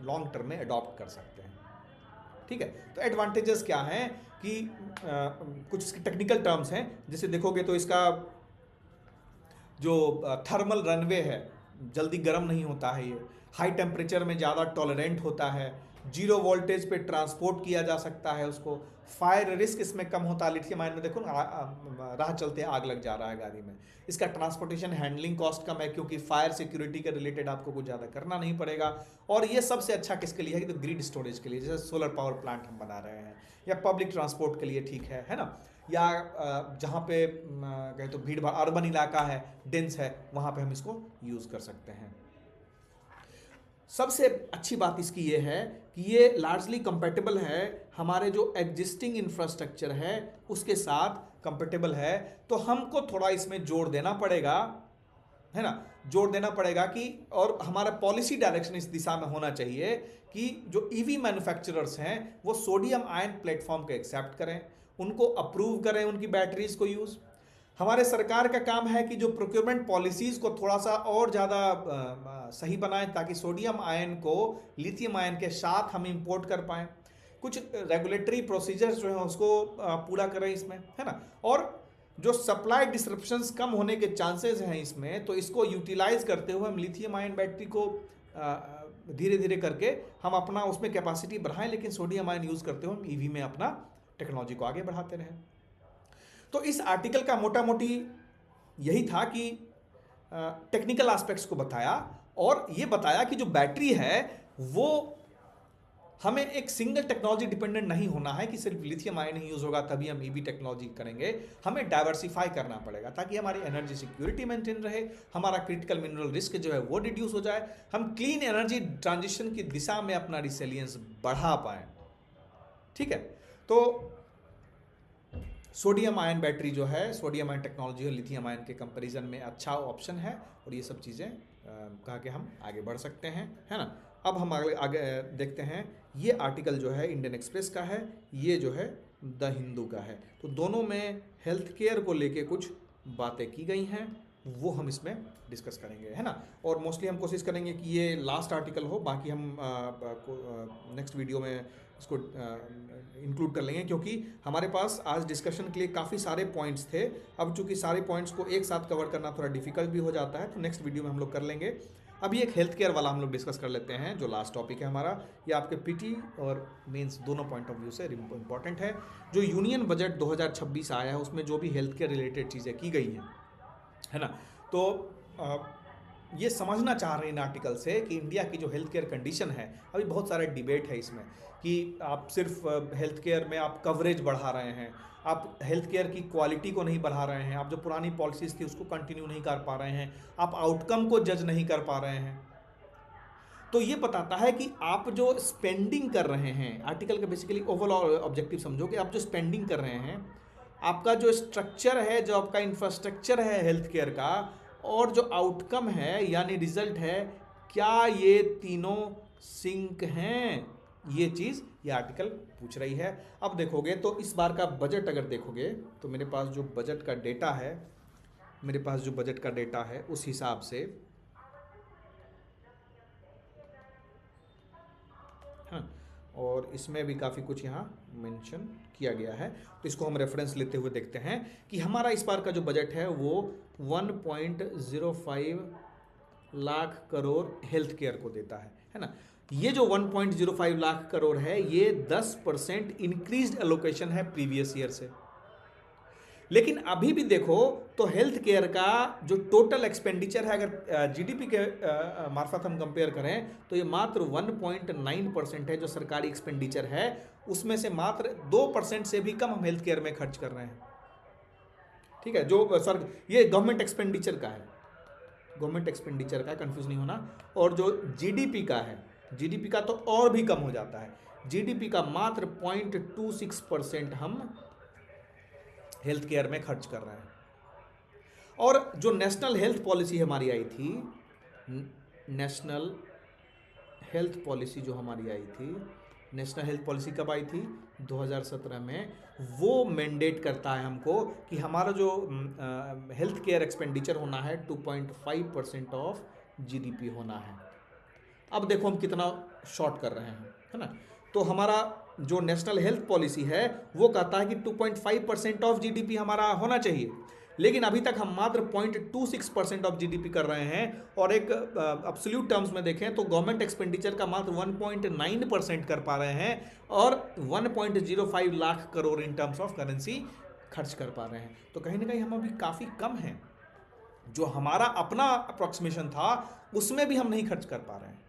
लॉन्ग टर्म में अडॉप्ट कर सकते हैं, ठीक है। तो एडवांटेजेस क्या हैं कि कुछ इसके टेक्निकल टर्म्स हैं। जैसे देखोगे तो इसका जो थर्मल रनवे है जल्दी गर्म नहीं होता है, ये हाई टेम्परेचर में ज़्यादा टॉलरेंट होता है, जीरो वोल्टेज पे ट्रांसपोर्ट किया जा सकता है उसको, फायर रिस्क इसमें कम होता है। लिथियम आयन में देखो ना, राह चलते आग लग जा रहा है गाड़ी में, इसका ट्रांसपोर्टेशन हैंडलिंग कॉस्ट कम है क्योंकि फायर सिक्योरिटी के रिलेटेड आपको कुछ ज़्यादा करना नहीं पड़ेगा। और ये सबसे अच्छा किसके लिए है कि तो ग्रिड स्टोरेज के लिए, जैसे सोलर पावर प्लांट हम बना रहे हैं, या पब्लिक ट्रांसपोर्ट के लिए ठीक है ना, या जहाँ पे कहें तो भीड़ भाड़ अर्बन इलाका है, डेंस है, वहाँ पे हम इसको यूज़ कर सकते हैं। सबसे अच्छी बात इसकी ये है कि ये लार्जली कंपेटेबल है हमारे जो एग्जिस्टिंग इंफ्रास्ट्रक्चर है उसके साथ कंपेटेबल है। तो हमको थोड़ा इसमें जोर देना पड़ेगा, है ना, जोर देना पड़ेगा कि, और हमारा पॉलिसी डायरेक्शन इस दिशा में होना चाहिए कि जो ईवी मैन्युफैक्चरर्स हैं वो सोडियम आयन प्लेटफॉर्म को एक्सेप्ट करें, उनको अप्रूव करें उनकी बैटरीज को यूज़। हमारे सरकार का काम है कि जो प्रोक्योरमेंट पॉलिसीज़ को थोड़ा सा और ज़्यादा सही बनाएं, ताकि सोडियम आयन को लिथियम आयन के साथ हम इंपोर्ट कर पाएँ। कुछ रेगुलेटरी प्रोसीजर्स जो हैं उसको पूरा करें इसमें, है ना। और जो सप्लाई डिसरप्शंस कम होने के चांसेस हैं इसमें, तो इसको यूटिलाइज करते हुए हम लिथियम आयन बैटरी को धीरे धीरे करके हम अपना उसमें कैपेसिटी बढ़ाएं, लेकिन सोडियम आयन यूज़ करते हुए हम ईवी में अपना टेक्नोलॉजी को आगे बढ़ाते रहें। तो इस आर्टिकल का मोटा मोटी यही था कि टेक्निकल एस्पेक्ट्स को बताया और ये बताया कि जो बैटरी है वो हमें एक सिंगल टेक्नोलॉजी डिपेंडेंट नहीं होना है कि सिर्फ लिथियम आयन ही यूज़ होगा तभी हम ईवी टेक्नोलॉजी करेंगे। हमें डाइवर्सिफाई करना पड़ेगा ताकि हमारी एनर्जी सिक्योरिटी मेंटेन रहे, हमारा क्रिटिकल मिनरल रिस्क जो है वो रिड्यूस हो जाए, हम क्लीन एनर्जी ट्रांजिशन की दिशा में अपना रिसिलियंस बढ़ा पाएँ। ठीक है, तो सोडियम आयन बैटरी जो है, सोडियम आयन टेक्नोलॉजी और लिथियम आयन के कंपैरिजन में अच्छा ऑप्शन है और ये सब चीज़ें कहा कि हम आगे बढ़ सकते हैं, है ना। अब हम आगे देखते हैं। ये आर्टिकल जो है इंडियन एक्सप्रेस का है, ये जो है द हिंदू का है। तो दोनों में हेल्थ केयर को लेके कुछ बातें की गई हैं, वो हम इसमें डिस्कस करेंगे, है ना। और मोस्टली हम कोशिश करेंगे कि ये लास्ट आर्टिकल हो, बाकी हम नेक्स्ट वीडियो में इसको इंक्लूड कर लेंगे, क्योंकि हमारे पास आज डिस्कशन के लिए काफ़ी सारे पॉइंट्स थे। अब चूंकि सारे पॉइंट्स को एक साथ कवर करना थोड़ा डिफिकल्ट भी हो जाता है, तो नेक्स्ट वीडियो में हम लोग कर लेंगे। अभी एक हेल्थ केयर वाला हम लोग डिस्कस कर लेते हैं, जो लास्ट टॉपिक है हमारा। ये आपके पीटी और मेंस दोनों पॉइंट ऑफ व्यू से इंपॉर्टेंट है। जो यूनियन बजट 2026 आया है उसमें जो भी हेल्थ केयर रिलेटेड चीज़ें की गई हैं, है ना, तो ये समझना चाह रहे हैं इन आर्टिकल से कि इंडिया की जो हेल्थ केयर कंडीशन है, अभी बहुत सारे डिबेट है इसमें कि आप सिर्फ हेल्थ केयर में आप कवरेज बढ़ा रहे हैं, आप हेल्थ केयर की क्वालिटी को नहीं बढ़ा रहे हैं, आप जो पुरानी पॉलिसीज़ थी उसको कंटिन्यू नहीं कर पा रहे हैं, आप आउटकम को जज नहीं कर पा रहे हैं। तो ये बताता है कि आप जो स्पेंडिंग कर रहे हैं, आर्टिकल का बेसिकली ओवरऑल ऑब्जेक्टिव समझो कि आप जो स्पेंडिंग कर रहे हैं, आपका जो स्ट्रक्चर है, जो आपका इंफ्रास्ट्रक्चर है हेल्थ केयर का, और जो आउटकम है यानी रिजल्ट है, क्या ये तीनों सिंक हैं? ये चीज़ ये आर्टिकल पूछ रही है। अब देखोगे तो इस बार का बजट अगर देखोगे तो मेरे पास जो बजट का डेटा है, उस हिसाब से, हाँ, और इसमें भी काफ़ी कुछ यहाँ मेंशन किया गया है, तो इसको हम रेफरेंस लेते हुए देखते हैं कि हमारा इस बार का जो बजट है वो 1.05 लाख करोड़ हेल्थ केयर को देता है ना। ये जो 1.05 लाख करोड़ है ये 10% इंक्रीज्ड एलोकेशन है प्रीवियस ईयर से। लेकिन अभी भी देखो तो हेल्थ केयर का जो टोटल एक्सपेंडिचर है, अगर जीडीपी के मार्फत हम कंपेयर करें तो ये मात्र 1.9% है जो सरकारी एक्सपेंडिचर है, उसमें से मात्र 2% से भी कम हम हेल्थ केयर में खर्च कर रहे हैं। ठीक है, जो सर ये गवर्नमेंट एक्सपेंडिचर का है, गवर्नमेंट एक्सपेंडिचर का, कंफ्यूज नहीं होना। और जो जीडीपी का है, जीडीपी का तो और भी कम हो जाता है, जीडीपी का मात्र 0.26% हम हेल्थ केयर में खर्च कर रहे हैं। और जो नेशनल हेल्थ पॉलिसी हमारी आई थी, नेशनल हेल्थ पॉलिसी जो हमारी आई थी, नेशनल हेल्थ पॉलिसी कब आई थी? 2017 में। वो मैंडेट करता है हमको कि हमारा जो हेल्थ केयर एक्सपेंडिचर होना है 2.5% ऑफ जीडीपी होना है। अब देखो हम कितना शॉर्ट कर रहे हैं, है ना। तो हमारा जो नेशनल हेल्थ पॉलिसी है वो कहता है कि 2.5% ऑफ जीडीपी हमारा होना चाहिए, लेकिन अभी तक हम मात्र 0.26% ऑफ जीडीपी कर रहे हैं। और एक एब्सोल्यूट टर्म्स में देखें तो गवर्नमेंट एक्सपेंडिचर का मात्र 1.9% कर पा रहे हैं और 1.05 lakh crore in terms of currency खर्च कर पा रहे हैं। तो कहीं ना कहीं हम अभी काफ़ी कम हैं, जो हमारा अपना अप्रॉक्सीमेशन था उसमें भी हम नहीं खर्च कर पा रहे हैं।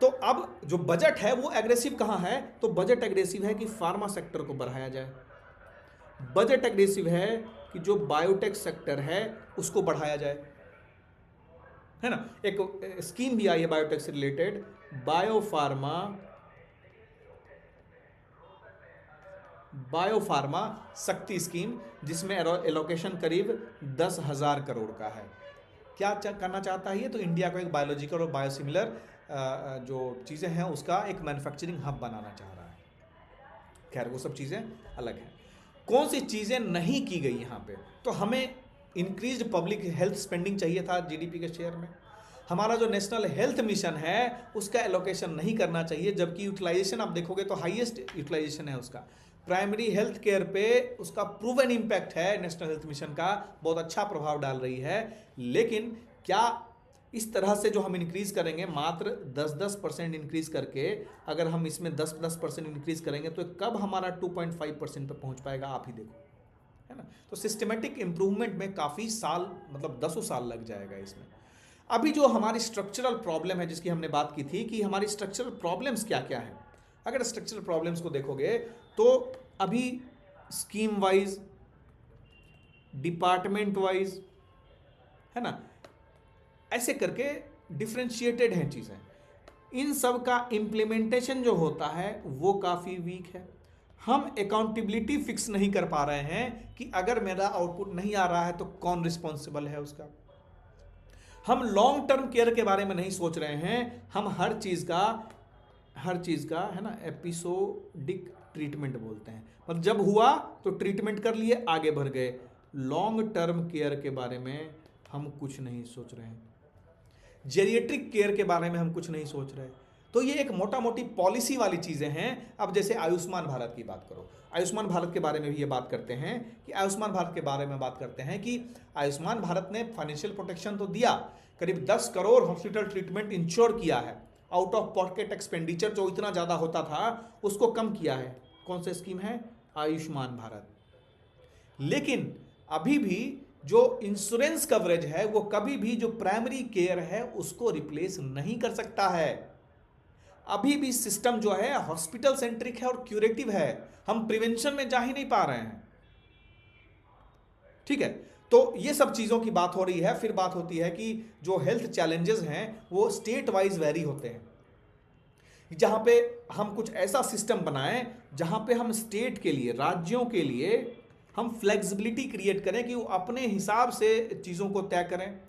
तो अब जो बजट है वो एग्रेसिव कहाँ है? तो बजट एग्रेसिव है कि फार्मा सेक्टर को बढ़ाया जाए, बजट एग्रेसिव है कि जो बायोटेक सेक्टर है उसको बढ़ाया जाए, है ना। एक स्कीम भी आई है बायोटेक से रिलेटेड, बायोफार्मा शक्ति स्कीम, जिसमें एलोकेशन करीब 10,000 करोड़ का है। क्या करना चाहता है ये? तो इंडिया को एक बायोलॉजिकल और बायोसिमिलर जो चीज़ें हैं उसका एक मैन्युफैक्चरिंग हब बनाना चाह रहा है। खैर वो सब चीज़ें अलग हैं। कौन सी चीज़ें नहीं की गई यहाँ पे। तो हमें इंक्रीज्ड पब्लिक हेल्थ स्पेंडिंग चाहिए था जीडीपी के शेयर में। हमारा जो नेशनल हेल्थ मिशन है उसका एलोकेशन नहीं करना चाहिए, जबकि यूटिलाइजेशन आप देखोगे तो हाईएस्ट यूटिलाइजेशन है उसका। प्राइमरी हेल्थ केयर पे उसका प्रूवन इम्पैक्ट है, नेशनल हेल्थ मिशन का बहुत अच्छा प्रभाव डाल रही है। लेकिन क्या इस तरह से जो हम इंक्रीज करेंगे मात्र 10% इंक्रीज करके, अगर हम इसमें 10% इंक्रीज करेंगे तो कब हमारा 2.5% पे पहुंच पाएगा, आप ही देखो, है ना। तो सिस्टमेटिक इंप्रूवमेंट में काफ़ी साल, मतलब 10 साल लग जाएगा इसमें। अभी जो हमारी स्ट्रक्चरल प्रॉब्लम है जिसकी हमने बात की थी कि हमारी स्ट्रक्चरल प्रॉब्लम्स क्या क्या है, अगर स्ट्रक्चरल प्रॉब्लम्स को देखोगे तो अभी स्कीम वाइज, डिपार्टमेंट वाइज, है ना, ऐसे करके डिफ्रेंशिएटेड हैं चीज़ें। इन सब का इम्प्लीमेंटेशन जो होता है वो काफ़ी वीक है। हम अकाउंटेबिलिटी फिक्स नहीं कर पा रहे हैं कि अगर मेरा आउटपुट नहीं आ रहा है तो कौन रिस्पॉन्सिबल है उसका। हम लॉन्ग टर्म केयर के बारे में नहीं सोच रहे हैं, हम हर चीज़ का है ना एपिसोडिक ट्रीटमेंट बोलते हैं, मतलब जब हुआ तो ट्रीटमेंट कर लिए, आगे बढ़ गए। लॉन्ग टर्म केयर के बारे में हम कुछ नहीं सोच रहे हैं, जेरिएट्रिक केयर के बारे में हम कुछ नहीं सोच रहे। तो ये एक मोटा मोटी पॉलिसी वाली चीज़ें हैं। अब जैसे आयुष्मान भारत की बात करो, आयुष्मान भारत के बारे में भी ये बात करते हैं कि आयुष्मान भारत के बारे में बात करते हैं कि आयुष्मान भारत ने फाइनेंशियल प्रोटेक्शन तो दिया, करीब 10 करोड़ हॉस्पिटल ट्रीटमेंट इंश्योर किया है, आउट ऑफ पॉकेट एक्सपेंडिचर जो इतना ज़्यादा होता था उसको कम किया है। कौन सा स्कीम है? आयुष्मान भारत। लेकिन अभी भी जो इंश्योरेंस कवरेज है वो कभी भी जो प्राइमरी केयर है उसको रिप्लेस नहीं कर सकता है। अभी भी सिस्टम जो है हॉस्पिटल सेंट्रिक है और क्यूरेटिव है, हम प्रिवेंशन में जा ही नहीं पा रहे हैं। ठीक है, तो ये सब चीज़ों की बात हो रही है। फिर बात होती है कि जो हेल्थ चैलेंजेस हैं वो स्टेट वाइज वेरी होते हैं, जहां पे हम कुछ ऐसा सिस्टम बनाएं जहां पे हम स्टेट के लिए, राज्यों के लिए हम फ्लेक्सिबिलिटी क्रिएट करें कि वो अपने हिसाब से चीज़ों को तय करें,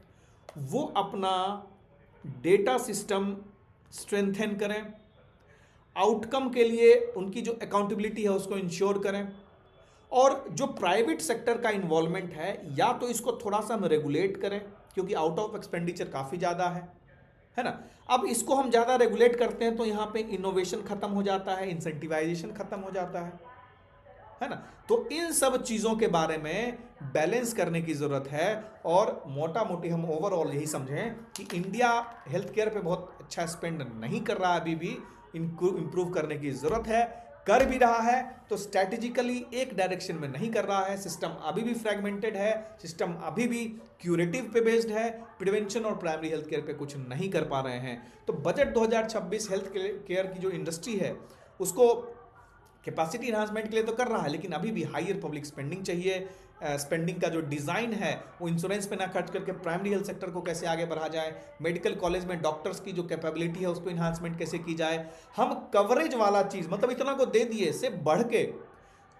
वो अपना डेटा सिस्टम स्ट्रेंथन करें, आउटकम के लिए उनकी जो अकाउंटेबिलिटी है उसको इंश्योर करें, और जो प्राइवेट सेक्टर का इन्वॉल्वमेंट है या तो इसको थोड़ा सा हम रेगुलेट करें क्योंकि आउट ऑफ एक्सपेंडिचर काफ़ी ज़्यादा है ना। अब इसको हम ज़्यादा रेगुलेट करते हैं तो यहाँ पे इनोवेशन खत्म हो जाता है, इंसेंटिवाइजेशन खत्म हो जाता है ना। तो इन सब चीज़ों के बारे में बैलेंस करने की ज़रूरत है। और मोटा मोटी हम ओवरऑल यही समझें कि इंडिया हेल्थ केयर पे बहुत अच्छा स्पेंड नहीं कर रहा है, अभी भी इम्प्रूव करने की ज़रूरत है। कर भी रहा है तो स्ट्रैटेजिकली एक डायरेक्शन में नहीं कर रहा है, सिस्टम अभी भी फ्रैगमेंटेड है, सिस्टम अभी भी क्यूरेटिव पे बेस्ड है, प्रिवेंशन और प्राइमरी हेल्थ केयर पे कुछ नहीं कर पा रहे हैं। तो बजट 2026 हेल्थ केयर की जो इंडस्ट्री है उसको कैपेसिटी इन्हांसमेंट के लिए तो कर रहा है, लेकिन अभी भी हायर पब्लिक स्पेंडिंग चाहिए। स्पेंडिंग का जो डिज़ाइन है वो इंश्योरेंस पे ना खर्च करके प्राइमरी हेल्थ सेक्टर को कैसे आगे बढ़ा जाए, मेडिकल कॉलेज में डॉक्टर्स की जो कैपेबिलिटी है उसको इन्हांसमेंट कैसे की जाए। हम कवरेज वाला चीज़, मतलब इतना को दे दिए से बढ़ के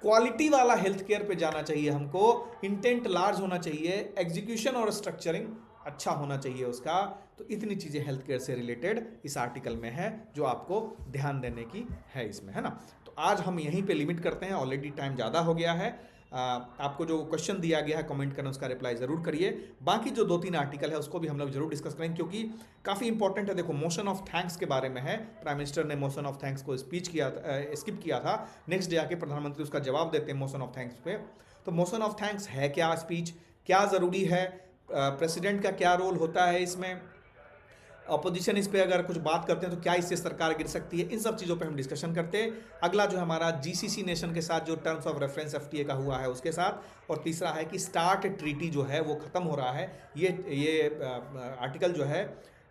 क्वालिटी वाला हेल्थ केयर पे जाना चाहिए हमको, इंटेंट लार्ज होना चाहिए, एग्जीक्यूशन और स्ट्रक्चरिंग अच्छा होना चाहिए उसका। तो इतनी चीज़ें हेल्थ केयर से रिलेटेड इस आर्टिकल में है जो आपको ध्यान देने की है इसमें, है ना। तो आज हम यहीं पे लिमिट करते हैं, ऑलरेडी टाइम ज़्यादा हो गया है। आपको जो क्वेश्चन दिया गया है कमेंट करना, उसका रिप्लाई ज़रूर करिए। बाकी जो 2-3 आर्टिकल है उसको भी हम लोग जरूर डिस्कस करेंगे क्योंकि काफ़ी इंपॉर्टेंट है। देखो, मोशन ऑफ थैंक्स के बारे में है, प्राइम मिनिस्टर ने मोशन ऑफ थैंक्स को स्किप किया था, नेक्स्ट डे आके प्रधानमंत्री उसका जवाब देते हैं मोशन ऑफ थैंक्स पे। तो मोशन ऑफ थैंक्स है क्या, स्पीच क्या ज़रूरी है, प्रेसिडेंट का क्या रोल होता है इसमें, अपोजिशन इस पे अगर कुछ बात करते हैं तो क्या इससे सरकार गिर सकती है, इन सब चीज़ों पे हम डिस्कशन करते हैं। अगला जो हमारा जीसीसी नेशन के साथ जो टर्म्स ऑफ रेफरेंस एफटीए का हुआ है उसके साथ, और तीसरा है कि स्टार्ट ट्रीटी जो है वो ख़त्म हो रहा है। ये आर्टिकल जो है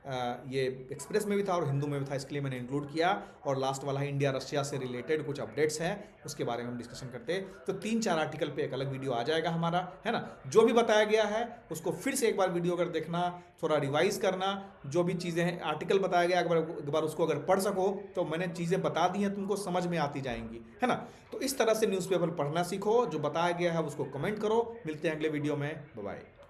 ये एक्सप्रेस में भी था और हिंदू में भी था, इसके लिए मैंने इंक्लूड किया। और लास्ट वाला है इंडिया रशिया से रिलेटेड कुछ अपडेट्स हैं, उसके बारे में हम डिस्कशन करते हैं। तो 3-4 आर्टिकल पे एक अलग वीडियो आ जाएगा हमारा, है ना। जो भी बताया गया है उसको फिर से एक बार वीडियो अगर देखना, थोड़ा रिवाइज करना, जो भी चीज़ें हैं आर्टिकल बताया गया एक बार उसको अगर पढ़ सको तो मैंने चीज़ें बता दी हैं, तुमको समझ में आती जाएंगी, है ना। तो इस तरह से न्यूज़पेपर पढ़ना सीखो, जो बताया गया है उसको कमेंट करो। मिलते हैं अगले वीडियो में, बाय बाय।